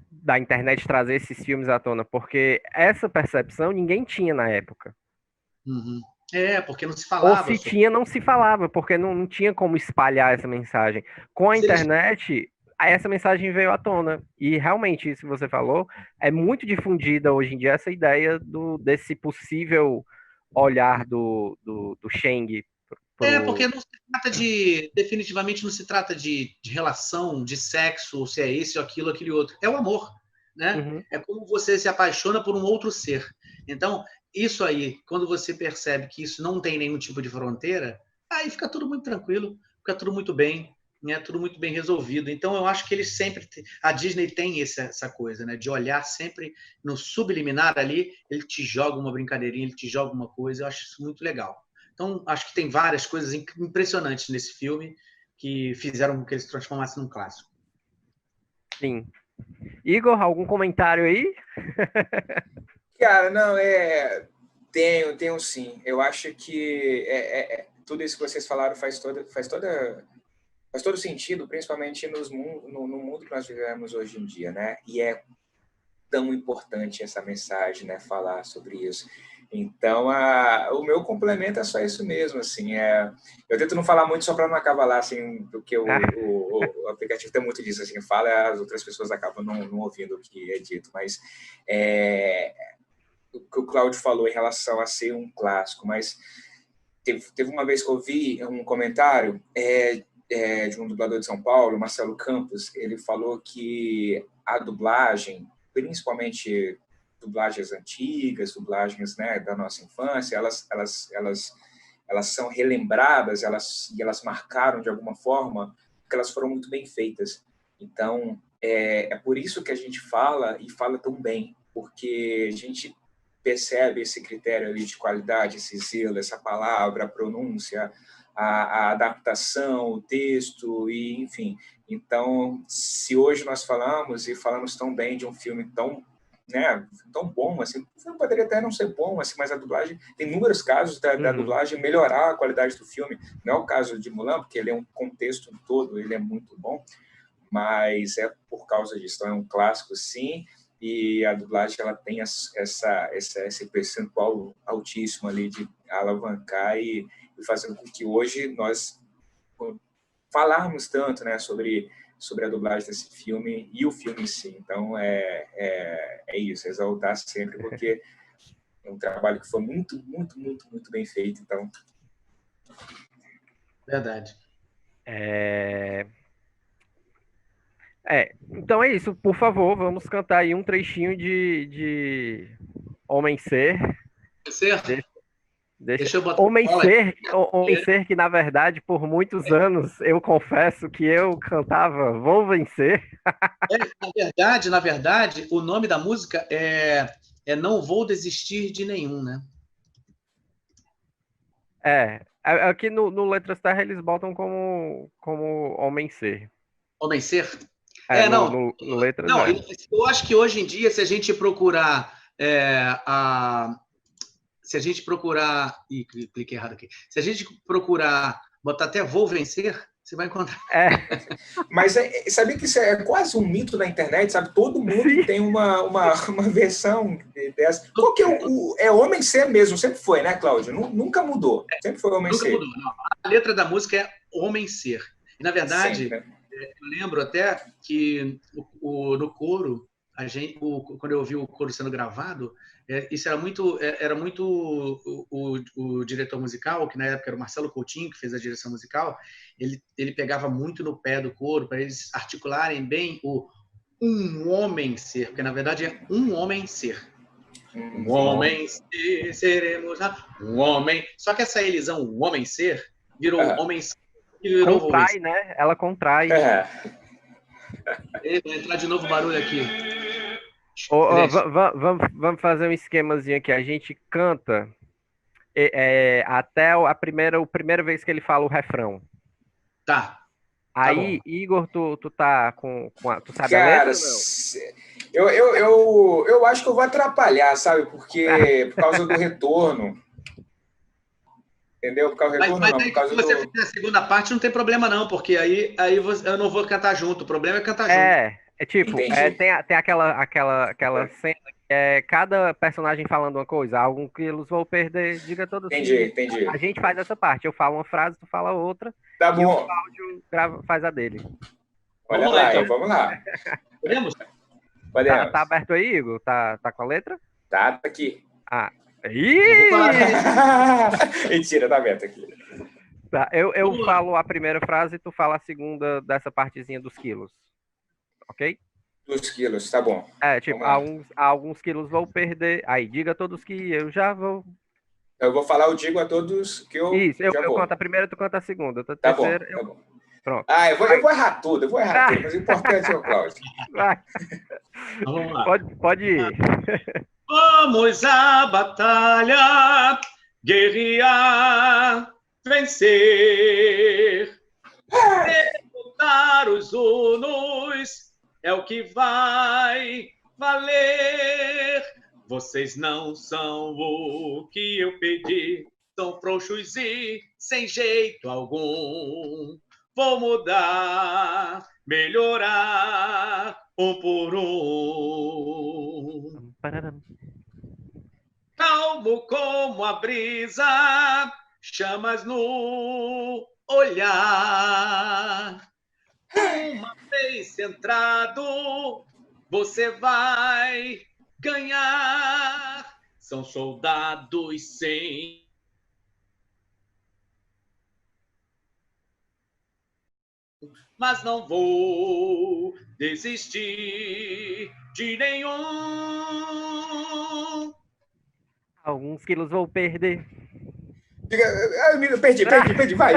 da internet trazer esses filmes à tona, porque essa percepção ninguém tinha na época. Porque não se falava. Ou se tinha, não se falava, porque não tinha como espalhar essa mensagem. Com a internet, essa mensagem veio à tona. E realmente, isso que você falou, é muito difundida hoje em dia essa ideia desse possível olhar do Shang. Porque não se trata definitivamente não se trata de relação, de sexo, se é esse ou aquilo, aquele outro. É o amor, né? É como você se apaixona por um outro ser. Então, isso aí, quando você percebe que isso não tem nenhum tipo de fronteira, aí fica tudo muito tranquilo, fica tudo muito bem, né? Tudo muito bem resolvido. Então, eu acho que eles sempre... A Disney tem essa coisa, né? De olhar sempre no subliminar ali, ele te joga uma brincadeirinha, ele te joga uma coisa, eu acho isso muito legal. Então, acho que tem várias coisas impressionantes nesse filme que fizeram com que ele se transformasse num clássico. Sim. Igor, algum comentário aí? Cara, não, tenho sim. Eu acho que tudo isso que vocês falaram faz toda faz todo sentido, principalmente no mundo que nós vivemos hoje em dia, né? E é tão importante essa mensagem, né? Falar sobre isso. Então, o meu complemento é só isso mesmo, assim. Eu tento não falar muito só para não acabar assim, porque o aplicativo tem muito disso, assim, fala, as outras pessoas acabam não ouvindo o que é dito, mas o que o Cláudio falou em relação a ser um clássico, mas teve uma vez que eu vi um comentário de um dublador de São Paulo, Marcelo Campos, ele falou que a dublagem, principalmente dublagens antigas, dublagens, né, da nossa infância, elas são relembradas, e elas marcaram de alguma forma, porque elas foram muito bem feitas. Então, é por isso que a gente fala, e fala tão bem, porque a gente percebe esse critério ali de qualidade, esse zelo, essa palavra, a pronúncia, a adaptação, o texto, e enfim. Então, se hoje nós falamos tão bem de um filme tão, né, tão bom, assim, o filme poderia até não ser bom, assim, mas a dublagem, tem inúmeros casos da dublagem melhorar a qualidade do filme. Não é o caso de Mulan, porque ele é um contexto todo, ele é muito bom, mas é por causa disso. Então, é um clássico, sim, e a dublagem ela tem esse percentual altíssimo ali de alavancar e fazer com que hoje nós falarmos tanto, né, sobre a dublagem desse filme e o filme em si. Então, é isso, exaltar sempre, porque é um trabalho que foi muito, muito, muito, muito bem feito. Então, Verdade. Então é isso, por favor, vamos cantar aí um trechinho de Homem Ser. Deixa eu botar Homem Ser, que na verdade, por muitos anos, eu confesso que eu cantava Vou Vencer. Na verdade, o nome da música é Não Vou Desistir de Nenhum, né? Aqui no Letras Terra eles botam como Homem Ser. Homem Ser? No Letras não, eu acho que hoje em dia, se a gente procurar se a gente procurar... Ih, cliquei errado aqui. Se a gente procurar, botar até Vou Vencer, você vai encontrar. Mas sabia que isso é quase um mito na internet, sabe? Todo mundo tem uma versão dessa. Qual que é Homem Ser mesmo? Sempre foi, né, Cláudio? Nunca mudou. Sempre foi Homem Ser. Nunca mudou, não. A letra da música é Homem Ser. E, na verdade, eu lembro até que no coro, quando eu ouvi o coro sendo gravado, isso era muito o diretor musical, que na época era o Marcelo Coutinho, que fez a direção musical, ele pegava muito no pé do coro para eles articularem bem um homem ser, porque na verdade é um homem ser. Um homem ser, seremos um homem. Só que essa elisão, um homem ser, virou homem ser. Contrai, né? Ela contrai. Vai entrar de novo o barulho aqui. Vamos fazer um esquemazinho aqui. A gente canta até a primeira vez que ele fala o refrão. Tá. Aí, Igor, tu tá tu sabe Cara, a letra ou não? Eu acho que eu vou atrapalhar, sabe? Porque por causa do retorno. Entendeu? Por causa do retorno, mas não. Por causa se você fizer a segunda parte, não tem problema, não, porque aí eu não vou cantar junto. O problema é cantar junto. Tem aquela cena que cada personagem falando uma coisa. Algum que eles vão perder, diga todos. Entendi. A gente faz essa parte. Eu falo uma frase, tu fala outra. Tá bom. E o Cláudio faz a dele. Olha lá, então. Vamos lá. Podemos? Tá aberto aí, Igor? Tá com a letra? Tá aqui. Mentira, tá aberto aqui. Tá, eu falo a primeira frase e tu fala a segunda dessa partezinha dos quilos. Ok? Dos quilos, tá bom. Alguns quilos vou perder. Aí, diga a todos que eu já vou. Eu vou falar, eu digo a todos que eu Isso, eu vou. canto a primeira, tu canta a segunda. Tá bom, tá bom. Pronto. Eu vou errar tudo, mas o importante é o Cláudio. Vai. Vamos lá. Pode ir. Vamos à batalha, guerrear, vencer. Derrotar os hunos é o que vai valer. Vocês não são o que eu pedi, são frouxos e sem jeito algum. vou mudar, melhorar um por um. Calmo como a brisa, chamas no olhar. Uma vez centrado, você vai ganhar. São soldados sem. Mas não vou desistir de nenhum. Alguns quilos vou perder. Perdi, vai.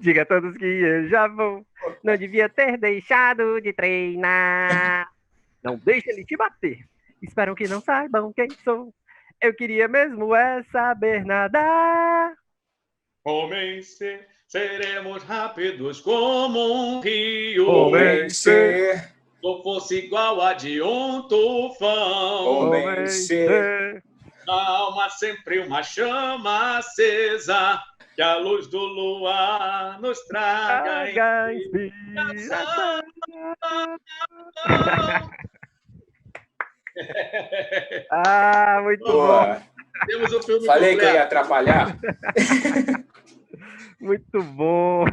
Diga a todos que eu já vou. Não devia ter deixado de treinar. Não deixe ele te bater. Espero que não saibam quem sou. Eu queria mesmo saber nadar. Homens, seremos rápidos como um rio. Homem ser. Se eu fosse igual a de um tufão. Homem ser. Calma, sempre uma chama acesa, que a luz do luar nos traga inspiração. Muito Boa. bom. Temos o filme Falei completo. que eu ia atrapalhar. Muito bom.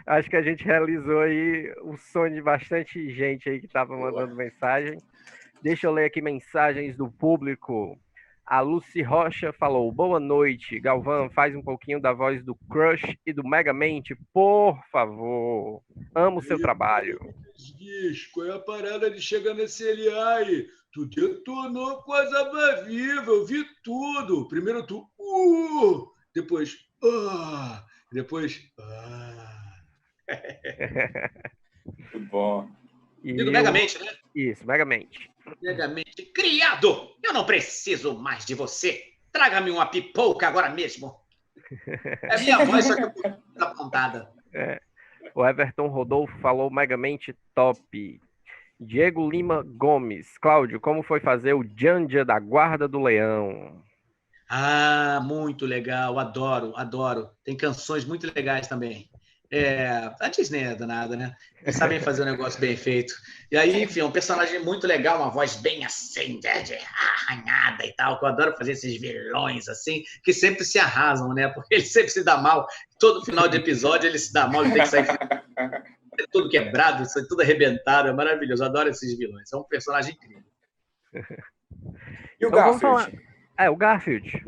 Acho que a gente realizou aí o sonho de bastante gente aí que estava mandando mensagem. Deixa eu ler aqui mensagens do público. A Lucy Rocha falou: boa noite, Galvão, faz um pouquinho da voz do Crush e do Megamente, por favor. Amo o seu trabalho. Qual é a parada de chegar nesse LA aí? Tu detonou coisa mais viva, eu vi tudo. Primeiro tu, depois, depois, Muito bom. E do Megamente, né? Isso, Megamente. Megamente criado! Eu não preciso mais de você. Traga-me uma pipoca agora mesmo. É minha voz, só que eu tô apontada. O Everton Rodolfo falou Megamente top. Diego Lima Gomes. Cláudio, como foi fazer o Janja da Guarda do Leão? Muito legal. Adoro. Tem canções muito legais também. A Disney é danada, né? Eles sabem fazer um negócio bem feito. E aí, enfim, um personagem muito legal, uma voz bem assim, arranhada e tal, que eu adoro fazer esses vilões assim, que sempre se arrasam, né? Porque ele sempre se dá mal. Todo final de episódio ele se dá mal, ele tem que sair tudo quebrado, tudo arrebentado. É maravilhoso. Eu adoro esses vilões. É um personagem incrível. E o Garfield? O Garfield.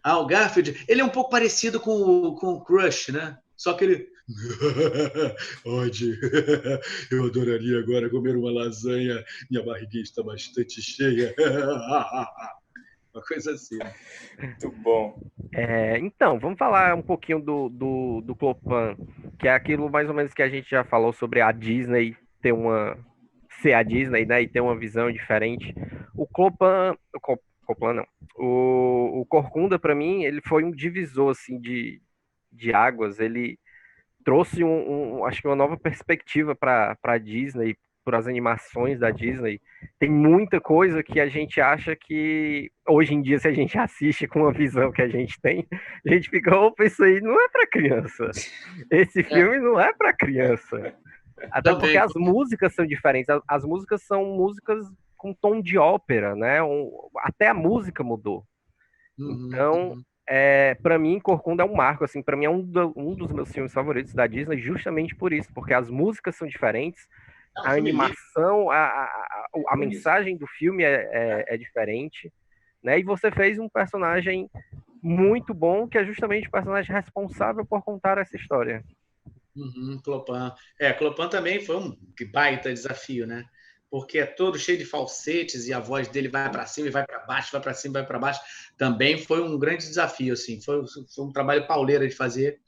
O Garfield, ele é um pouco parecido com o Crush, né? Só que ele... Odd, eu adoraria agora comer uma lasanha. Minha barriguinha está bastante cheia. Uma coisa assim. Muito bom. Então, vamos falar um pouquinho do Clopin, que é aquilo mais ou menos que a gente já falou sobre a Disney ser a Disney, né, e ter uma visão diferente. O Clopin não. O Corcunda, para mim, ele foi um divisor assim, de águas. Ele trouxe acho que uma nova perspectiva para a Disney, para as animações da Disney. Tem muita coisa que a gente acha que, hoje em dia, se a gente assiste com a visão que a gente tem, a gente fica, opa, isso aí não é para criança. Esse filme não é para criança. Até porque as músicas são diferentes. As músicas são músicas com tom de ópera, né? Até a música mudou. Então, para mim, Corcunda é um marco, assim, para mim é um dos meus filmes favoritos da Disney, justamente por isso, porque as músicas são diferentes, a animação, a mensagem do filme é diferente, né? E você fez um personagem muito bom, que é justamente o personagem responsável por contar essa história. Clopin. Clopin também foi um baita desafio, né? Porque é todo cheio de falsetes e a voz dele vai para cima e vai para baixo, vai para cima e vai para baixo. Também foi um grande desafio, assim. Foi um trabalho pauleira de fazer.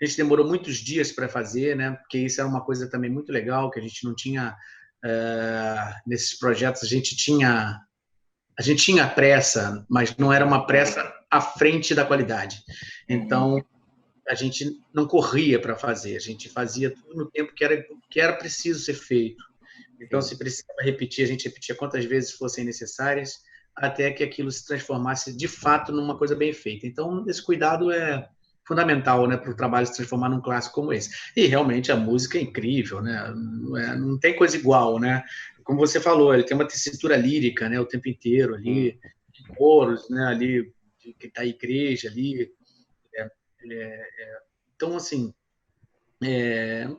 A gente demorou muitos dias para fazer, né? Porque isso era uma coisa também muito legal, que a gente não tinha... nesses projetos, a gente tinha pressa, mas não era uma pressa à frente da qualidade. Então, a gente não corria para fazer. A gente fazia tudo no tempo que era preciso ser feito. Então, se precisava repetir, a gente repetia quantas vezes fossem necessárias, até que aquilo se transformasse, de fato, numa coisa bem feita. Então, esse cuidado fundamental, né, para o trabalho se transformar num clássico como esse. E realmente a música é incrível, né? Não tem coisa igual, né? Como você falou, ele tem uma tessitura lírica, né, o tempo inteiro ali, de coros, né, ali que tá a igreja ali. Então, assim,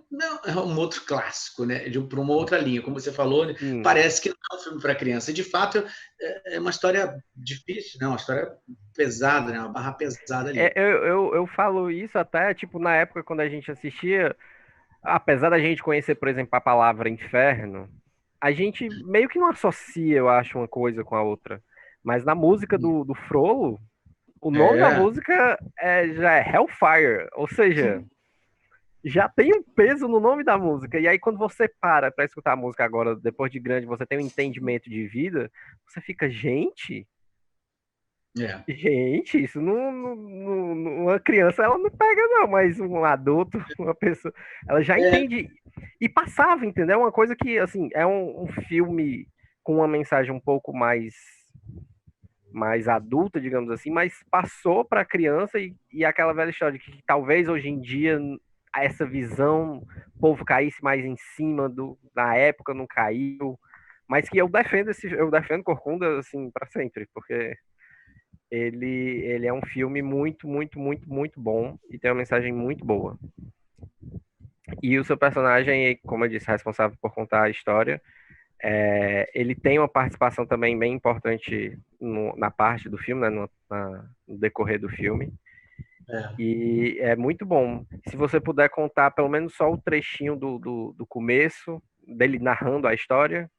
não, é um outro clássico, né? Para uma outra linha, como você falou, né? Parece que não é um filme para criança. De fato, é uma história difícil, né? Uma história pesada, né? Uma barra pesada ali. Eu falo isso até, tipo, na época quando a gente assistia, apesar da gente conhecer, por exemplo, a palavra inferno, a gente meio que não associa, eu acho, uma coisa com a outra. Mas na música do Frollo, o nome da música já é Hellfire, ou seja, já tem um peso no nome da música. E aí, quando você para escutar a música agora, depois de grande, você tem um entendimento de vida, você fica, gente, isso uma criança ela não pega, não, mas um adulto, uma pessoa, ela já entende. E passava, entendeu? Uma coisa que, assim, é um filme com uma mensagem um pouco mais adulta, digamos assim, mas passou para a criança e aquela velha história de que talvez hoje em dia essa visão, o povo caísse mais em cima na época não caiu, mas que eu defendo Corcunda assim para sempre, porque ele é um filme muito, muito, muito, muito bom e tem uma mensagem muito boa. E o seu personagem, como eu disse, responsável por contar a história, ele tem uma participação também bem importante na parte do filme, né, no decorrer do filme. E é muito bom. Se você puder contar pelo menos só o trechinho do começo, dele narrando a história.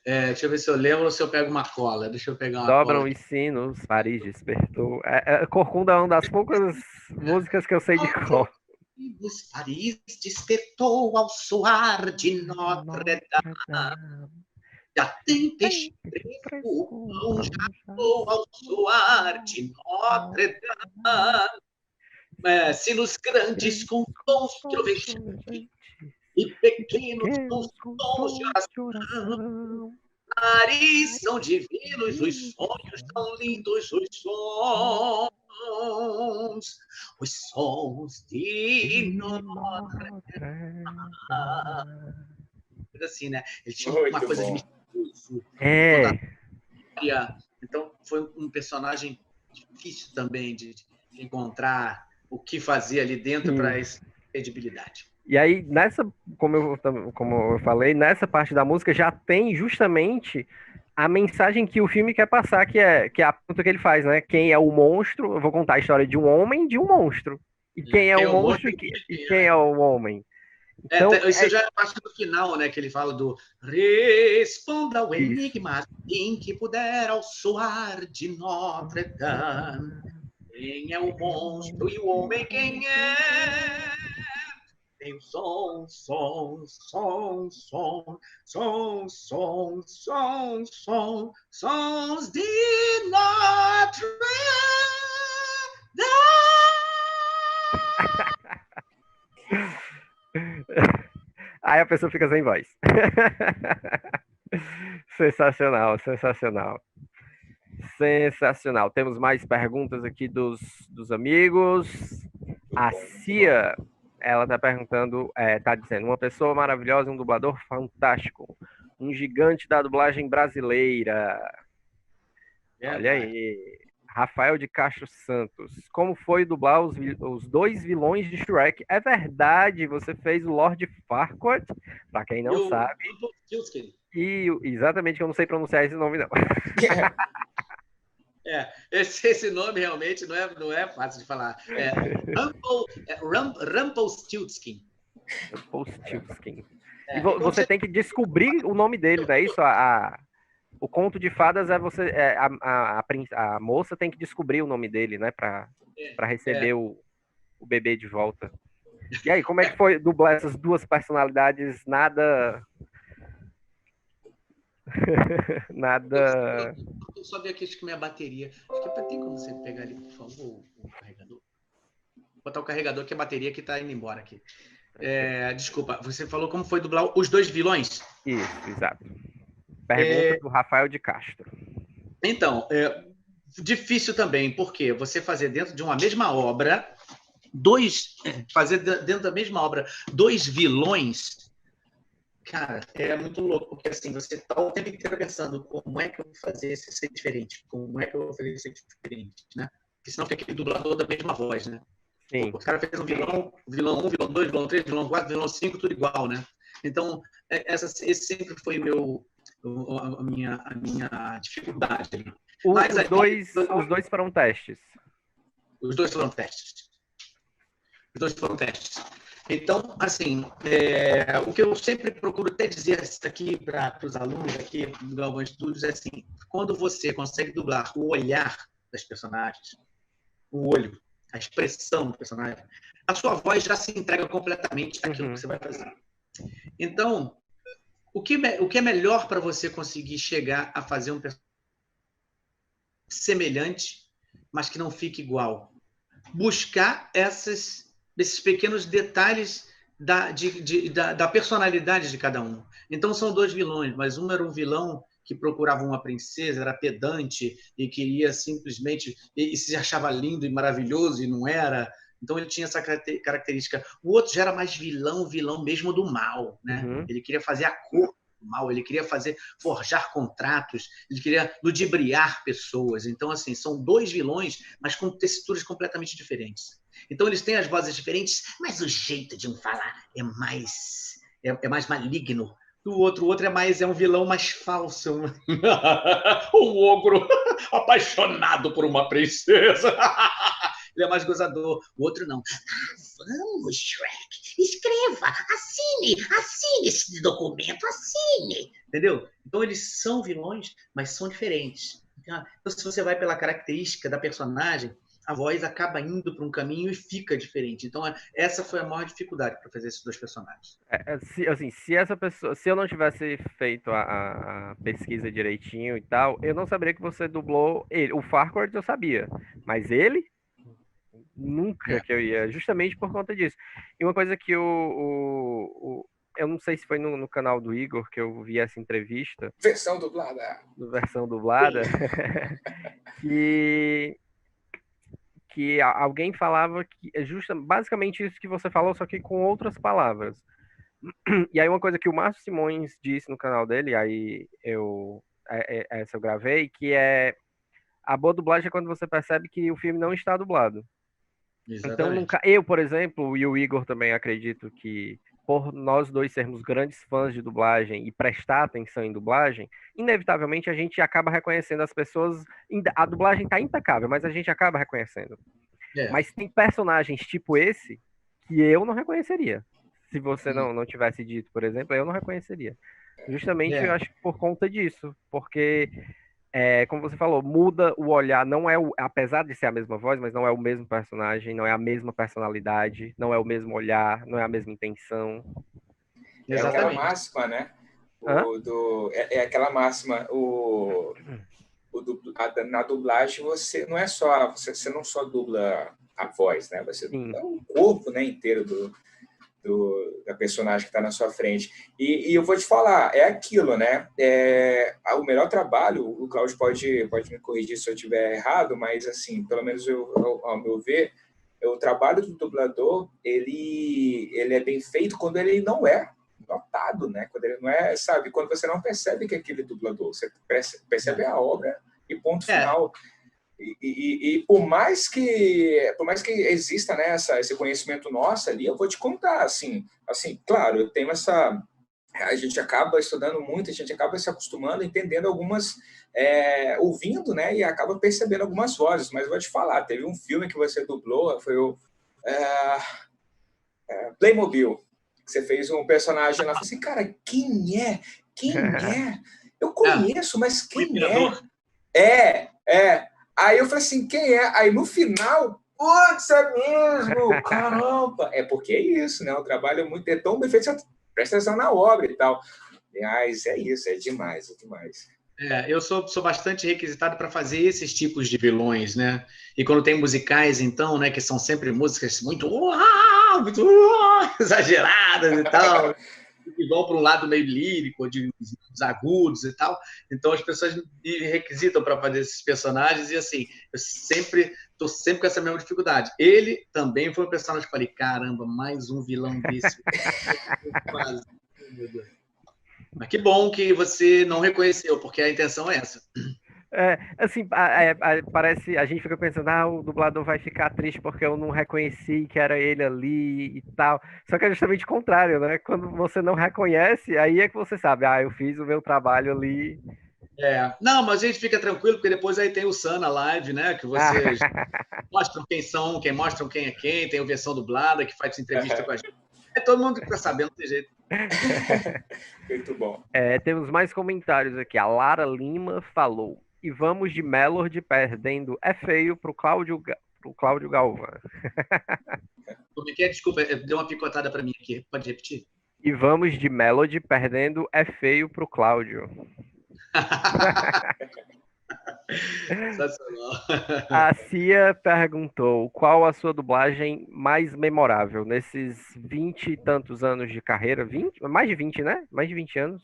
Deixa eu ver se eu lembro ou se eu pego uma cola. Deixa eu pegar uma Dobram cola. os sinos, Paris despertou. Corcunda é uma das poucas músicas que eu sei de cor. Paris despertou ao soar de Notre-Dame. Já tem peixe fresco, já ao soar de Notre-Dame. Sinos grandes com tons trovejantes e pequenos com tons de oração. Paris são divinos os sonhos, tão lindos os sons de Notre-Dame. Assim, né? Ele tinha uma coisa de misterioso. Então, foi um personagem difícil também de encontrar o que fazer ali dentro para essa credibilidade. E aí, como eu falei, nessa parte da música já tem justamente a mensagem que o filme quer passar, que é a pergunta que ele faz, né? Quem é o monstro? Eu vou contar a história de um homem e de um monstro. E quem é o monstro e quem é o homem? Então, isso já é parte do final, né? Que ele fala do responda ao enigma em que puder ao soar de Notre-Dame. Quem é o monstro e o homem quem é? Tem o som, sons de Notre-Dame. Aí a pessoa fica sem voz. Sensacional, sensacional. Sensacional. Temos mais perguntas aqui dos amigos. A Cia, ela tá perguntando, tá dizendo, uma pessoa maravilhosa, um dublador fantástico, um gigante da dublagem brasileira. Olha aí. Rafael de Castro Santos. Como foi dublar os dois vilões de Shrek? É verdade, você fez o Lord Farquaad, para quem não sabe. Exatamente, eu não sei pronunciar esse nome, não. Esse nome realmente não é fácil de falar. Rumpelstiltskin. Rumpelstiltskin. E você tem que descobrir o nome dele, não é isso? O conto de fadas a moça tem que descobrir o nome dele, né? Para receber o bebê de volta. E aí, como é que foi dublar essas duas personalidades? Nada. Eu só vi aqui, acho que minha bateria. Acho que tem como você pegar ali, por favor, o carregador. Vou botar o carregador, que a bateria que tá indo embora aqui. Desculpa, você falou como foi dublar os dois vilões? Isso, exato. Pergunta do Rafael de Castro. Então, Difícil também, porque você fazer dentro de uma mesma obra, fazer dentro da mesma obra 2 vilões, cara, é muito louco, porque assim, você está o tempo inteiro pensando como é que eu vou fazer isso ser diferente, como é que eu vou fazer isso ser diferente, né? Porque senão fica aquele dublador da mesma voz, né? Sim. O cara fez um vilão 1, vilão 2, vilão 3, vilão 4, vilão 5, tudo igual, né? Então, esse sempre foi a minha dificuldade. Mas Os dois foram testes. Os dois foram testes. Os dois foram testes. Então, assim, o que eu sempre procuro até dizer aqui para os alunos aqui do Galvão Studios é assim, quando você consegue dublar o olhar das personagens, o olho, a expressão do personagem, a sua voz já se entrega completamente àquilo que você vai fazer. Então, o que é melhor para você conseguir chegar a fazer um personagem semelhante, mas que não fique igual? Buscar esses pequenos detalhes da personalidade de cada um. Então, são 2 vilões, mas um era um vilão que procurava uma princesa, era pedante e queria simplesmente... e se achava lindo e maravilhoso e não era. Então, ele tinha essa característica. O outro já era mais vilão mesmo do mal, né? Ele queria fazer a cor do mal, ele queria forjar contratos, ele queria ludibriar pessoas. Então, assim, são 2 vilões, mas com texturas completamente diferentes. Então, eles têm as vozes diferentes, mas o jeito de um falar é mais maligno. O outro é um vilão mais falso. Um ogro apaixonado por uma princesa. Ele é mais gozador. O outro não. Vamos, Shrek, escreva, assine esse documento, assine. Entendeu? Então, eles são vilões, mas são diferentes. Então, se você vai pela característica da personagem, a voz acaba indo para um caminho e fica diferente. Então, essa foi a maior dificuldade para fazer esses 2 personagens. Se eu não tivesse feito a pesquisa direitinho e tal, eu não saberia que você dublou ele. O Farquaad eu sabia, mas ele nunca que eu ia, justamente por conta disso. E uma coisa que eu não sei se foi no canal do Igor que eu vi essa entrevista. Versão dublada. que alguém falava que é basicamente isso que você falou, só que com outras palavras. E aí uma coisa que o Márcio Simões disse no canal dele, aí essa eu gravei, que é a boa dublagem é quando você percebe que o filme não está dublado. Exatamente. Então, eu, por exemplo, e o Igor também acredito que por nós 2 sermos grandes fãs de dublagem e prestar atenção em dublagem, inevitavelmente a gente acaba reconhecendo as pessoas. A dublagem está impecável, mas a gente acaba reconhecendo. Mas tem personagens tipo esse que eu não reconheceria. Se você não tivesse dito, por exemplo, eu não reconheceria. Justamente eu acho que por conta disso. Porque, como você falou, muda o olhar. Não é apesar de ser a mesma voz, mas não é o mesmo personagem, não é a mesma personalidade, não é o mesmo olhar, não é a mesma intenção. É aquela máxima, né? Aquela máxima. Na dublagem você não só dubla a voz, né? Você dubla o corpo, né, inteiro da personagem que está na sua frente. E eu vou te falar, é aquilo, né? O melhor trabalho, o Cláudio pode me corrigir se eu estiver errado, mas, assim, pelo menos ao meu ver, o trabalho do dublador, ele é bem feito quando ele não é notado, né? Quando ele não é, sabe? Quando você não percebe que é aquele dublador, você percebe a obra e ponto final. E por mais que exista, né, esse conhecimento nosso ali, eu vou te contar, assim, claro, eu tenho a gente acaba estudando muito, a gente acaba se acostumando, entendendo algumas, ouvindo, né, e acaba percebendo algumas vozes, mas eu vou te falar, teve um filme que você dublou, foi o Playmobil, que você fez um personagem lá, eu falei assim, cara, quem é? Eu conheço, mas quem é? Aí eu falei assim, quem é? Aí no final, putz, é mesmo, caramba. É porque é isso, né? O trabalho é tão bem feito, você presta atenção na obra e tal. Mas é isso, é demais. Eu sou bastante requisitado para fazer esses tipos de vilões, né? E quando tem musicais, então, né, que são sempre músicas muito exageradas e tal. e vão para um lado meio lírico, de os agudos e tal. Então as pessoas me requisitam para fazer esses personagens e assim, eu sempre estou sempre com essa mesma dificuldade. Ele também foi um personagem que eu falei, caramba, mais um vilão desse. Quase. Meu Deus. Mas que bom que você não reconheceu, porque a intenção é essa. Assim, parece, a gente fica pensando, o dublador vai ficar triste porque eu não reconheci que era ele ali e tal. Só que é justamente o contrário, né? Quando você não reconhece, aí é que você sabe, eu fiz o meu trabalho ali. Não, mas a gente fica tranquilo, porque depois aí tem o Sana Live, né? Que vocês mostram quem são, mostram quem é quem, tem a versão dublada, que faz entrevista com a gente. Todo mundo fica sabendo, não tem jeito. Muito bom. Temos mais comentários aqui. A Lara Lima falou. E vamos de Melody perdendo é feio pro Cláudio Galvão. Como é que é? Desculpa, deu uma picotada para mim aqui. Pode repetir? E vamos de Melody perdendo é feio pro Cláudio. Sensacional. A Cia perguntou qual a sua dublagem mais memorável nesses 20 e tantos anos de carreira? 20? Mais de 20, né? Mais de 20 anos.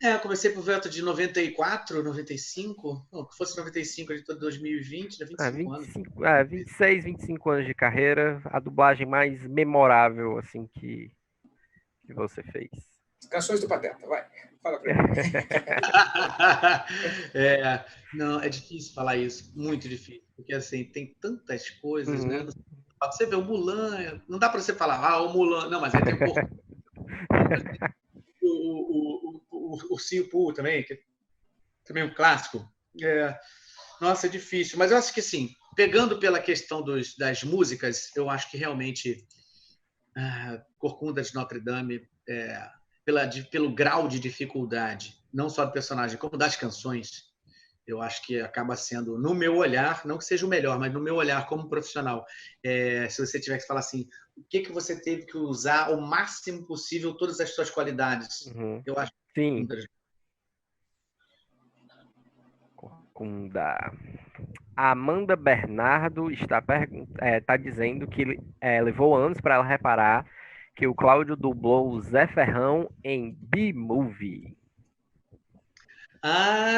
Eu comecei por volta de 94, 95. Não, que fosse 95, de 2020, 25 anos. 26, 25 anos de carreira. A dublagem mais memorável, assim, que você fez. Canções do Pateta, vai. Fala pra mim. Não, é difícil falar isso. Muito difícil. Porque, assim, tem tantas coisas, né? Você vê o Mulan, não dá para você falar, o Mulan. Não, mas aí tem o Ursinho Pooh também, que também é um clássico. Nossa, é difícil. Mas eu acho que, assim, pegando pela questão das músicas, eu acho que realmente Corcunda de Notre Dame, pelo grau de dificuldade, não só do personagem, como das canções, eu acho que acaba sendo, no meu olhar, não que seja o melhor, mas no meu olhar como profissional, se você tiver que falar assim, o que você teve que usar o máximo possível, todas as suas qualidades, eu acho que... Sim. Corcunda. A Amanda Bernardo está dizendo que levou anos para ela reparar que o Cláudio dublou o Zé Ferrão em B-Movie.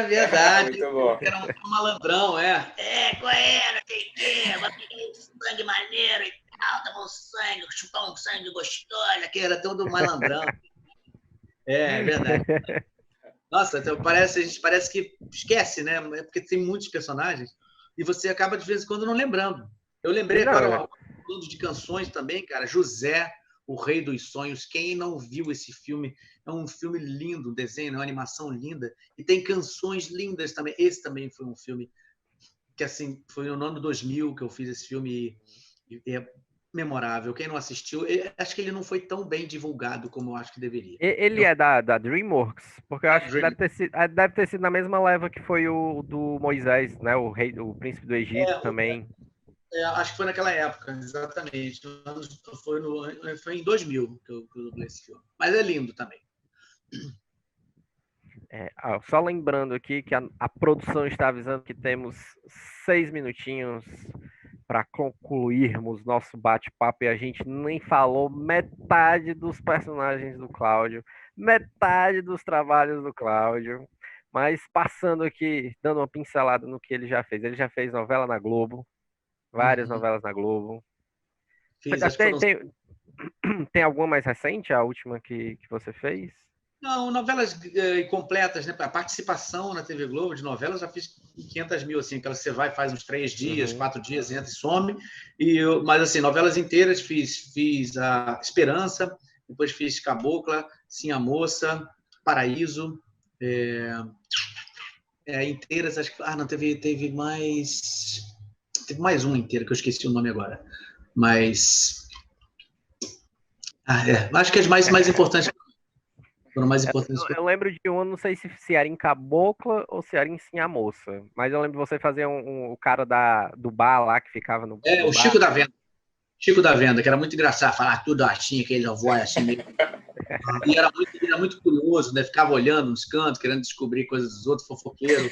Verdade. Muito bom. Era um malandrão, qual era? Tem que sangue maneiro e tal, tava um sangue, chupar um sangue gostoso, que era todo malandrão. É verdade. Nossa, então a gente parece que esquece, né? Porque tem muitos personagens e você acaba, de vez em quando, não lembrando. Eu lembrei agora, falando de canções também, cara, José, o Rei dos Sonhos. Quem não viu esse filme? É um filme lindo, um desenho, uma animação linda. E tem canções lindas também. Esse também foi um filme que, assim, foi no ano 2000 que eu fiz esse filme e é memorável. Quem não assistiu, acho que ele não foi tão bem divulgado como eu acho que deveria. Ele é da DreamWorks, porque eu acho que deve ter sido na mesma leva que foi o do Moisés, né? O Príncipe do Egito também. Acho que foi naquela época, exatamente. Foi em 2000 que eu dublei esse filme. Mas é lindo também. Só lembrando aqui que a produção está avisando que temos 6 minutinhos para concluirmos nosso bate-papo e a gente nem falou metade dos personagens do Cláudio, metade dos trabalhos do Cláudio, mas passando aqui, dando uma pincelada no que ele já fez. Ele já fez novela na Globo, várias novelas na Globo. Tem alguma mais recente, a última que você fez? Não, novelas completas, né? A participação na TV Globo de novelas já fiz 500 mil, assim, que você vai, faz uns 3 dias, 4 dias, entra e some. Mas, assim, novelas inteiras fiz a Esperança, depois fiz Cabocla, Sim a Moça, Paraíso, inteiras, acho que... não, teve mais... Teve mais uma inteira, que eu esqueci o nome agora. Mas... acho que as mais importantes... foram mais importantes. Eu lembro de um, não sei se era em Cabocla ou se era em Sim a Moça, mas eu lembro de você fazer o cara do bar lá que ficava no o bar. Chico da Venda. Chico da Venda, que era muito engraçado, falar tudo assim, aquele voz assim meio... E era muito curioso, né? Ficava olhando nos cantos, querendo descobrir coisas dos outros, fofoqueiro.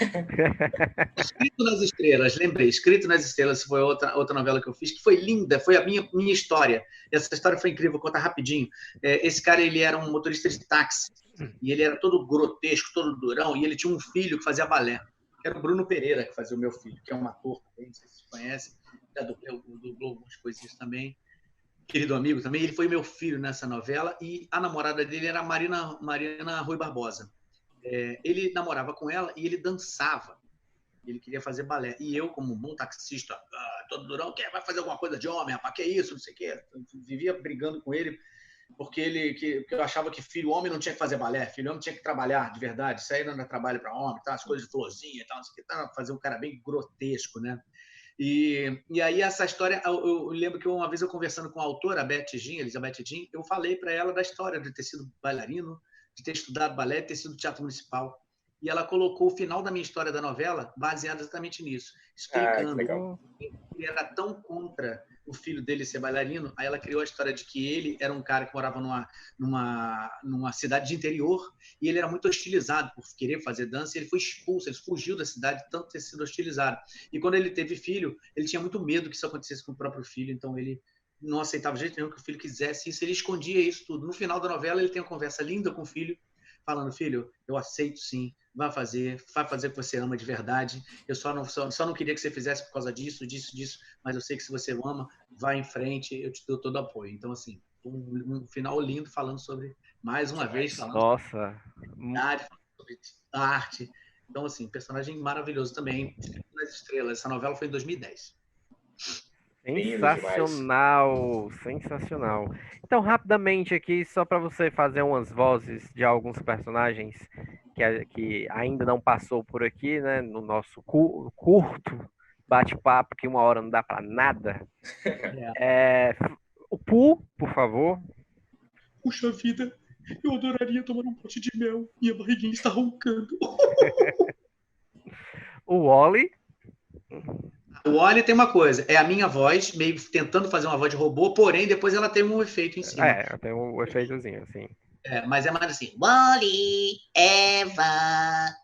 Escrito nas Estrelas, lembrei, Escrito nas Estrelas foi outra novela que eu fiz, que foi linda, foi a minha história. Essa história foi incrível, vou contar rapidinho. Esse cara, ele era um motorista de táxi, e ele era todo grotesco, todo durão, e ele tinha um filho que fazia balé. Era o Bruno Pereira que fazia o meu filho, que é um ator também, não sei se vocês conhecem, já dublou algumas coisinhas também. Querido amigo também, ele foi meu filho nessa novela, e a namorada dele era a Marina Rui Barbosa. Ele namorava com ela e ele dançava. Ele queria fazer balé. E eu, como um bom taxista, todo durão, vai fazer alguma coisa de homem, rapaz, que é isso, não sei o quê. Eu vivia brigando com ele, porque eu achava que filho homem não tinha que fazer balé, filho homem tinha que trabalhar de verdade, isso aí não é trabalho para homem, tá? As coisas de florzinha e tal, não sei o que, tá? Fazer um cara bem grotesco, né? E aí essa história, eu lembro que uma vez eu conversando com a autora, a Elizabeth Jean, eu falei para ela da história de ter sido bailarino, de ter estudado balé, de ter sido teatro municipal. E ela colocou o final da minha história da novela baseado exatamente nisso, explicando que ele era tão contra o filho dele ser bailarino. Aí ela criou a história de que ele era um cara que morava numa cidade de interior e ele era muito hostilizado por querer fazer dança, e ele foi expulso, ele fugiu da cidade tanto ter sido hostilizado. E quando ele teve filho, ele tinha muito medo que isso acontecesse com o próprio filho, então ele não aceitava de jeito nenhum que o filho quisesse isso, ele escondia isso tudo. No final da novela, ele tem uma conversa linda com o filho, falando: filho, eu aceito sim, vai fazer o que você ama de verdade, eu só não queria que você fizesse por causa disso, mas eu sei que se você ama, vai em frente, eu te dou todo o apoio. Então, assim, um final lindo falando sobre, mais uma vez, falando sobre arte. Então, assim, personagem maravilhoso também, nas Estrelas. Essa novela foi em 2010. Sensacional, sensacional. Então, rapidamente aqui, só para você fazer umas vozes de alguns personagens que ainda não passou por aqui, né, no nosso curto bate-papo, que 1 hora não dá para nada. O Pooh, por favor. Puxa vida, eu adoraria tomar um pote de mel, minha barriguinha está roncando. O Wally. O Wally tem uma coisa, é a minha voz, meio tentando fazer uma voz de robô, porém depois ela tem um efeito em cima. Tem um efeitozinho, assim. Mas é mais assim, Wally, Eva.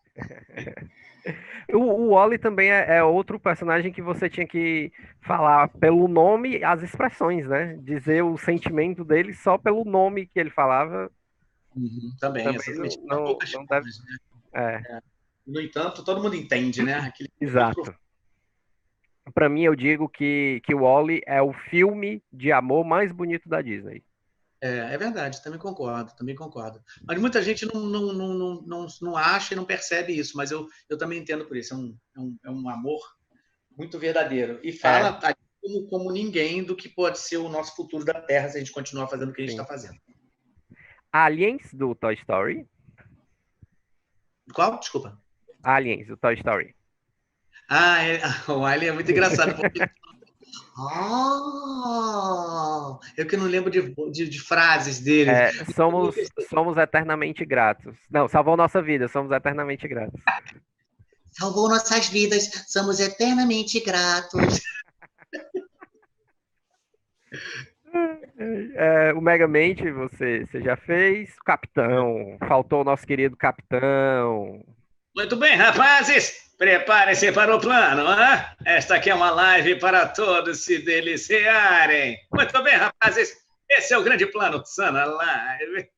O Wally também é outro personagem que você tinha que falar pelo nome e as expressões, né? Dizer o sentimento dele só pelo nome que ele falava. Também não deve... No entanto, todo mundo entende, né? Exato. Para mim, eu digo que o Wall-E é o filme de amor mais bonito da Disney. É verdade, também concordo. Mas muita gente não acha e não percebe isso, mas eu também entendo por isso. É um amor muito verdadeiro. E fala como ninguém do que pode ser o nosso futuro da Terra se a gente continuar fazendo o que a gente está fazendo. Aliens, do Toy Story. Qual? Desculpa. Aliens, do Toy Story. O Alien é muito engraçado. Porque... eu que não lembro de frases dele. Somos eternamente gratos. Não, salvou nossa vida, somos eternamente gratos. Salvou nossas vidas, somos eternamente gratos. O Megamente, você já fez. Capitão, faltou o nosso querido Capitão. Muito bem, rapazes, preparem-se para o plano, hein? Esta aqui é uma live para todos se deliciarem. Muito bem, rapazes, esse é o grande plano Sana Live.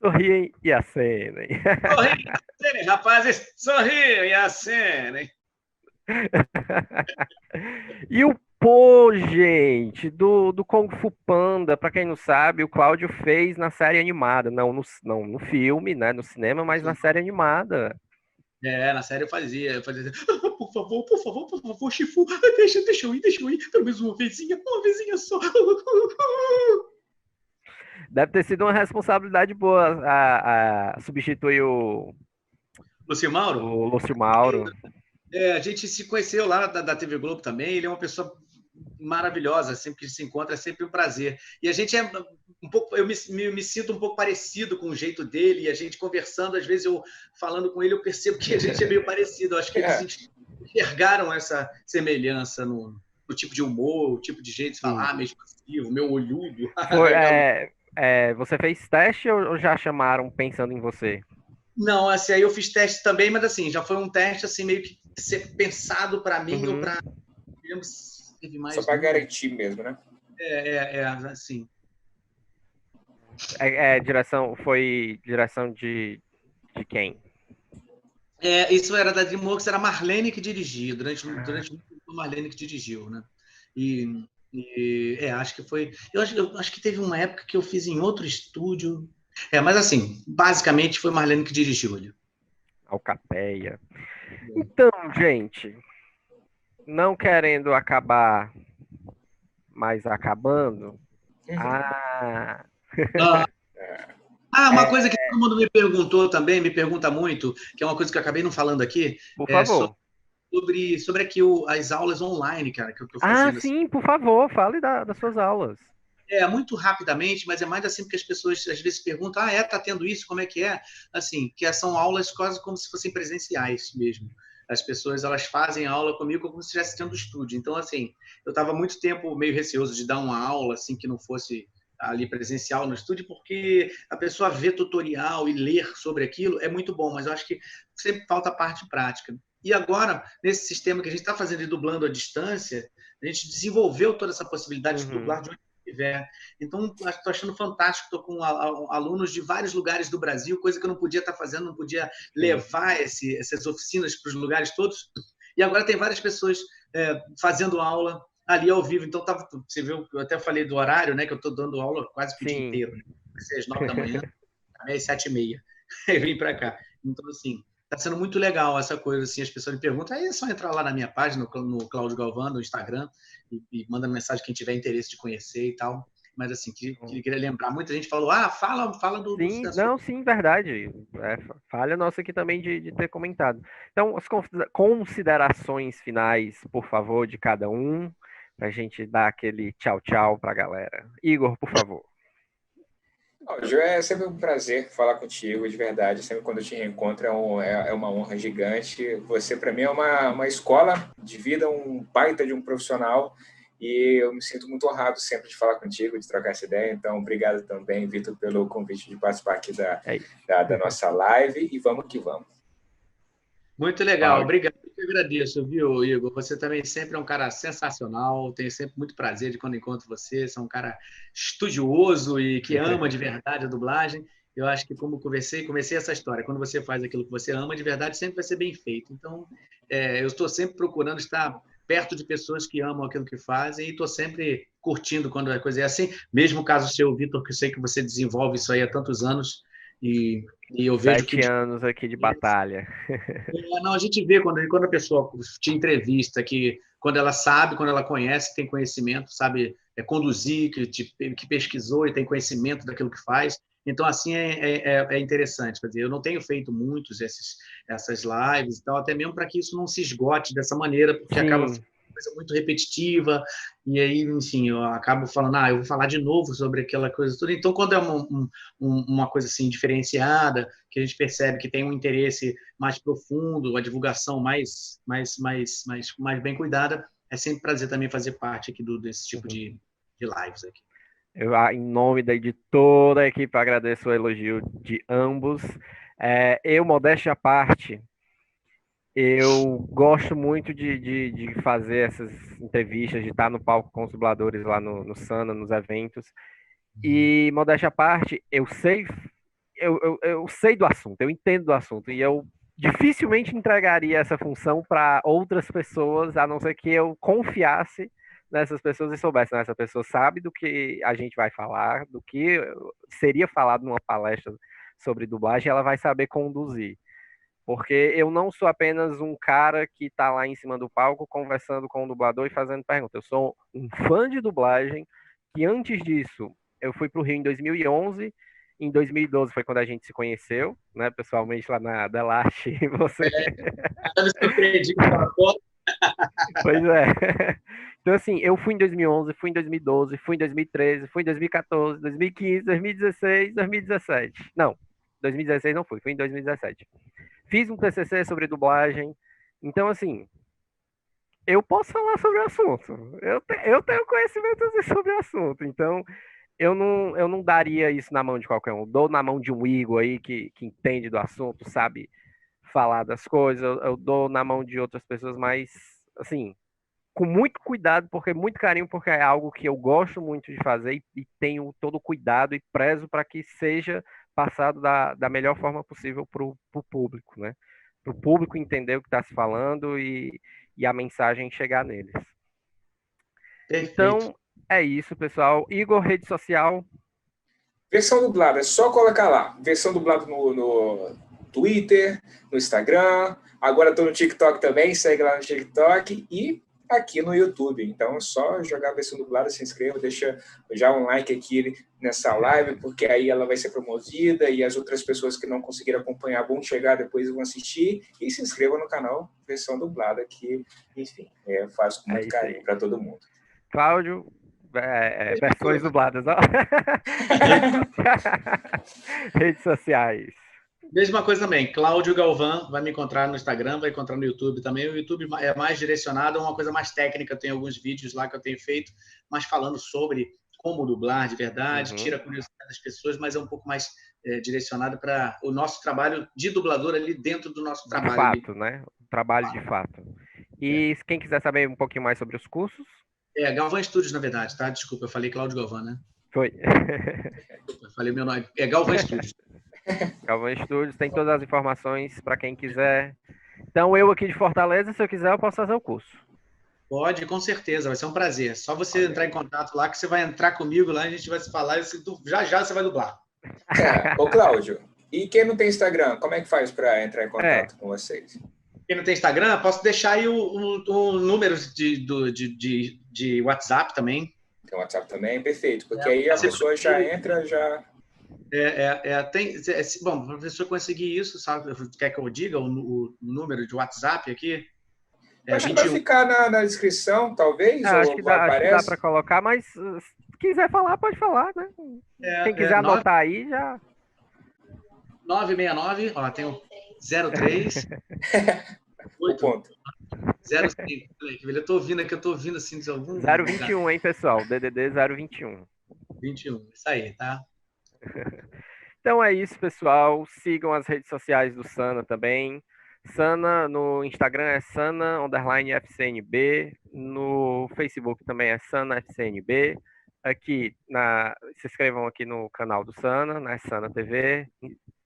Sorriem e acenem. Sorriem e acenem, rapazes, sorriam e acenem. E o Pô, gente, do Kung Fu Panda, para quem não sabe, o Cláudio fez na série animada, não no filme, né, no cinema, mas na série animada. Na série eu fazia assim, por favor, Shifu, deixa eu ir, pelo menos uma vezinha só. Deve ter sido uma responsabilidade boa a substituir o Lúcio Mauro? O Lúcio Mauro. A gente se conheceu lá da TV Globo também, ele é uma pessoa maravilhosa, sempre que se encontra é sempre um prazer. E a gente é um pouco, eu me sinto um pouco parecido com o jeito dele, e a gente conversando, às vezes eu falando com ele, eu percebo que a gente é meio parecido. Eu acho que eles enxergaram essa semelhança no tipo de humor, o tipo de jeito de falar, meio expressivo, meu olhudo. Você fez teste ou já chamaram pensando em você? Não, assim, aí eu fiz teste também, mas assim, já foi um teste assim meio que ser pensado para mim ou para teve mais só para garantir mesmo, né? Assim. Foi direção de quem? Isso era da DreamWorks, era a Marlene que dirigia, durante muito tempo a Marlene que dirigiu, né? Acho que foi. Eu acho que teve uma época que eu fiz em outro estúdio. Mas assim, basicamente foi Marlene que dirigiu ali. Alcateia. Então, gente, não querendo acabar, mas acabando. Uma coisa que todo mundo me perguntou também, me pergunta muito, que é uma coisa que eu acabei não falando aqui, por favor. Sobre aqui as aulas online, cara, que eu estou fazendo. Sim, por favor, fale das suas aulas. Muito rapidamente, mas é mais assim porque as pessoas às vezes perguntam, tá tendo isso, como é que é? Assim, que são aulas quase como se fossem presenciais mesmo. As pessoas, elas fazem aula comigo como se estivesse tendo estúdio. Então, assim, eu estava muito tempo meio receoso de dar uma aula, assim, que não fosse ali presencial no estúdio, porque a pessoa vê tutorial e ler sobre aquilo é muito bom, mas eu acho que sempre falta a parte prática. E agora, nesse sistema que a gente está fazendo e dublando à distância, a gente desenvolveu toda essa possibilidade de dublar de onde tiver. Então, estou achando fantástico. Estou com alunos de vários lugares do Brasil, coisa que eu não podia estar fazendo, não podia levar essas oficinas para os lugares todos. E agora tem várias pessoas fazendo aula ali ao vivo. Então, você viu, eu até falei do horário, né? Que eu estou dando aula quase o dia inteiro. Né? Vai ser às 9 da manhã, às 7h30. Eu vim para cá. Então, assim, está sendo muito legal essa coisa, assim, as pessoas me perguntam, aí é só entrar lá na minha página, no Cláudio Galvão, no Instagram, e manda mensagem quem tiver interesse de conhecer e tal. Mas, assim, queria lembrar, muita gente falou, fala do... Sim, verdade. Falha nossa aqui também de ter comentado. Então, as considerações finais, por favor, de cada um, para a gente dar aquele tchau para a galera. Igor, por favor. Ju, é sempre um prazer falar contigo, de verdade. Sempre quando eu te reencontro é uma honra gigante. Você, para mim, é uma escola de vida, um baita de um profissional. E eu me sinto muito honrado sempre de falar contigo, de trocar essa ideia. Então, obrigado também, Vitor, pelo convite de participar aqui da nossa live. E vamos que vamos. Muito legal, obrigado. Eu agradeço, viu, Igor? Você também sempre é um cara sensacional. Tenho sempre muito prazer de quando encontro você. Você é um cara estudioso e que ama de verdade a dublagem. Eu acho que, como comecei essa história, quando você faz aquilo que você ama de verdade, sempre vai ser bem feito. Então, eu estou sempre procurando estar perto de pessoas que amam aquilo que fazem e estou sempre curtindo quando a coisa é assim. Mesmo o caso seu, Vitor, que eu sei que você desenvolve isso aí há tantos anos. E eu vejo 7 anos aqui de batalha. Não, a gente vê quando a pessoa te entrevista, que quando ela sabe, quando ela conhece, tem conhecimento, sabe conduzir, que pesquisou e tem conhecimento daquilo que faz. Então, assim, é interessante. Quer dizer, eu não tenho feito muitos essas lives e tal, até mesmo para que isso não se esgote dessa maneira, porque acaba ficando uma coisa muito repetitiva, e aí, enfim, eu acabo falando, eu vou falar de novo sobre aquela coisa toda. Então, quando é uma coisa assim diferenciada, que a gente percebe que tem um interesse mais profundo, a divulgação mais bem cuidada, é sempre um prazer também fazer parte aqui desse tipo de lives aqui. Eu, em nome de toda a equipe, agradeço o elogio de ambos. Modéstia à parte, eu gosto muito de fazer essas entrevistas, de estar no palco com os dubladores lá no Sana, nos eventos. E, modéstia à parte, eu sei do assunto, eu entendo do assunto, e eu dificilmente entregaria essa função para outras pessoas, a não ser que eu confiasse nessas pessoas e soubesse, essa pessoa sabe do que a gente vai falar, do que seria falado numa palestra sobre dublagem, ela vai saber conduzir. Porque eu não sou apenas um cara que está lá em cima do palco conversando com o dublador e fazendo perguntas. Eu sou um fã de dublagem que antes disso eu fui para o Rio em 2011. Em 2012 foi quando a gente se conheceu, né, pessoalmente lá na Delache. Você... Pois é. Então, assim, eu fui em 2011, fui em 2012, fui em 2013, fui em 2014, 2015, 2016, 2017. Não, 2016 não fui em 2017. Fiz um TCC sobre dublagem. Então, assim, eu posso falar sobre o assunto. Eu tenho conhecimento sobre o assunto. Então, eu não daria isso na mão de qualquer um. Eu dou na mão de um Igor aí que entende do assunto, sabe falar das coisas. Eu dou na mão de outras pessoas, mas, assim, com muito cuidado, porque muito carinho, porque é algo que eu gosto muito de fazer e tenho todo o cuidado e prezo para que seja passado da melhor forma possível para o público, né? Para o público entender o que está se falando e a mensagem chegar neles. Perfeito. Então, é isso, pessoal. Igor, rede social. Versão dublada, é só colocar lá. Versão dublada no Twitter, no Instagram. Agora estou no TikTok também, segue lá no TikTok e aqui no YouTube. Então é só jogar a versão dublada, se inscreva, deixa já um like aqui nessa live, porque aí ela vai ser promovida e as outras pessoas que não conseguiram acompanhar vão chegar depois e vão assistir. E se inscreva no canal Versão Dublada, que, enfim, faço com muito carinho para todo mundo. Cláudio, versões dubladas, ó. Redes sociais. Mesma coisa também, Cláudio Galvão, vai me encontrar no Instagram, vai encontrar no YouTube também. O YouTube é mais direcionado a uma coisa mais técnica, tem alguns vídeos lá que eu tenho feito, mas falando sobre como dublar de verdade, tira a curiosidade das pessoas, mas é um pouco mais direcionado para o nosso trabalho de dublador ali dentro do nosso trabalho. De fato, ali, né? O trabalho de fato. E quem quiser saber um pouquinho mais sobre os cursos? Galvão Studios, na verdade, tá? Desculpa, eu falei Cláudio Galvão, né? Foi. Desculpa, eu falei meu nome. É Galvão Studios. Galvão Studios, tem todas as informações para quem quiser. Então, eu aqui de Fortaleza, se eu quiser, eu posso fazer o curso. Pode, com certeza, vai ser um prazer. Só você entrar em contato lá, que você vai entrar comigo lá, a gente vai se falar e já você vai dublar. Ô, Cláudio, e quem não tem Instagram, como é que faz para entrar em contato com vocês? Quem não tem Instagram, posso deixar aí o número de WhatsApp também. Tem WhatsApp também? Perfeito, porque aí a pessoa já entra, já... Bom, para a pessoa conseguir isso, sabe? Quer que eu diga o número de WhatsApp aqui? Acho que vai ficar na descrição, talvez, ou acho que dá para colocar, mas se quiser falar, pode falar, né? Quem quiser anotar aí, já... 969, ó, tem o 03... 8, ponto. 05. Eu tô ouvindo aqui, assim de algum... 021, hein, pessoal? DDD 021. 21, isso aí, tá? Então é isso, pessoal. Sigam as redes sociais do Sana também. Sana no Instagram é Sana_FCNB. No Facebook também é SanaFCNB. Aqui se inscrevam aqui no canal do Sana, na Sana TV.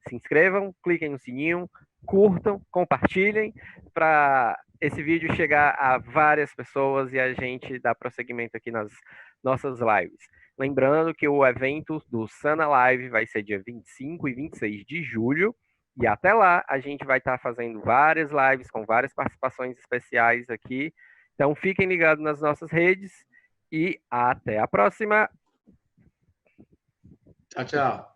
Se inscrevam, cliquem no sininho, curtam, compartilhem para esse vídeo chegar a várias pessoas e a gente dar prosseguimento aqui nas nossas lives. Lembrando que o evento do Sana Live vai ser dia 25 e 26 de julho. E até lá a gente vai estar fazendo várias lives com várias participações especiais aqui. Então fiquem ligados nas nossas redes e até a próxima. Tchau, tchau.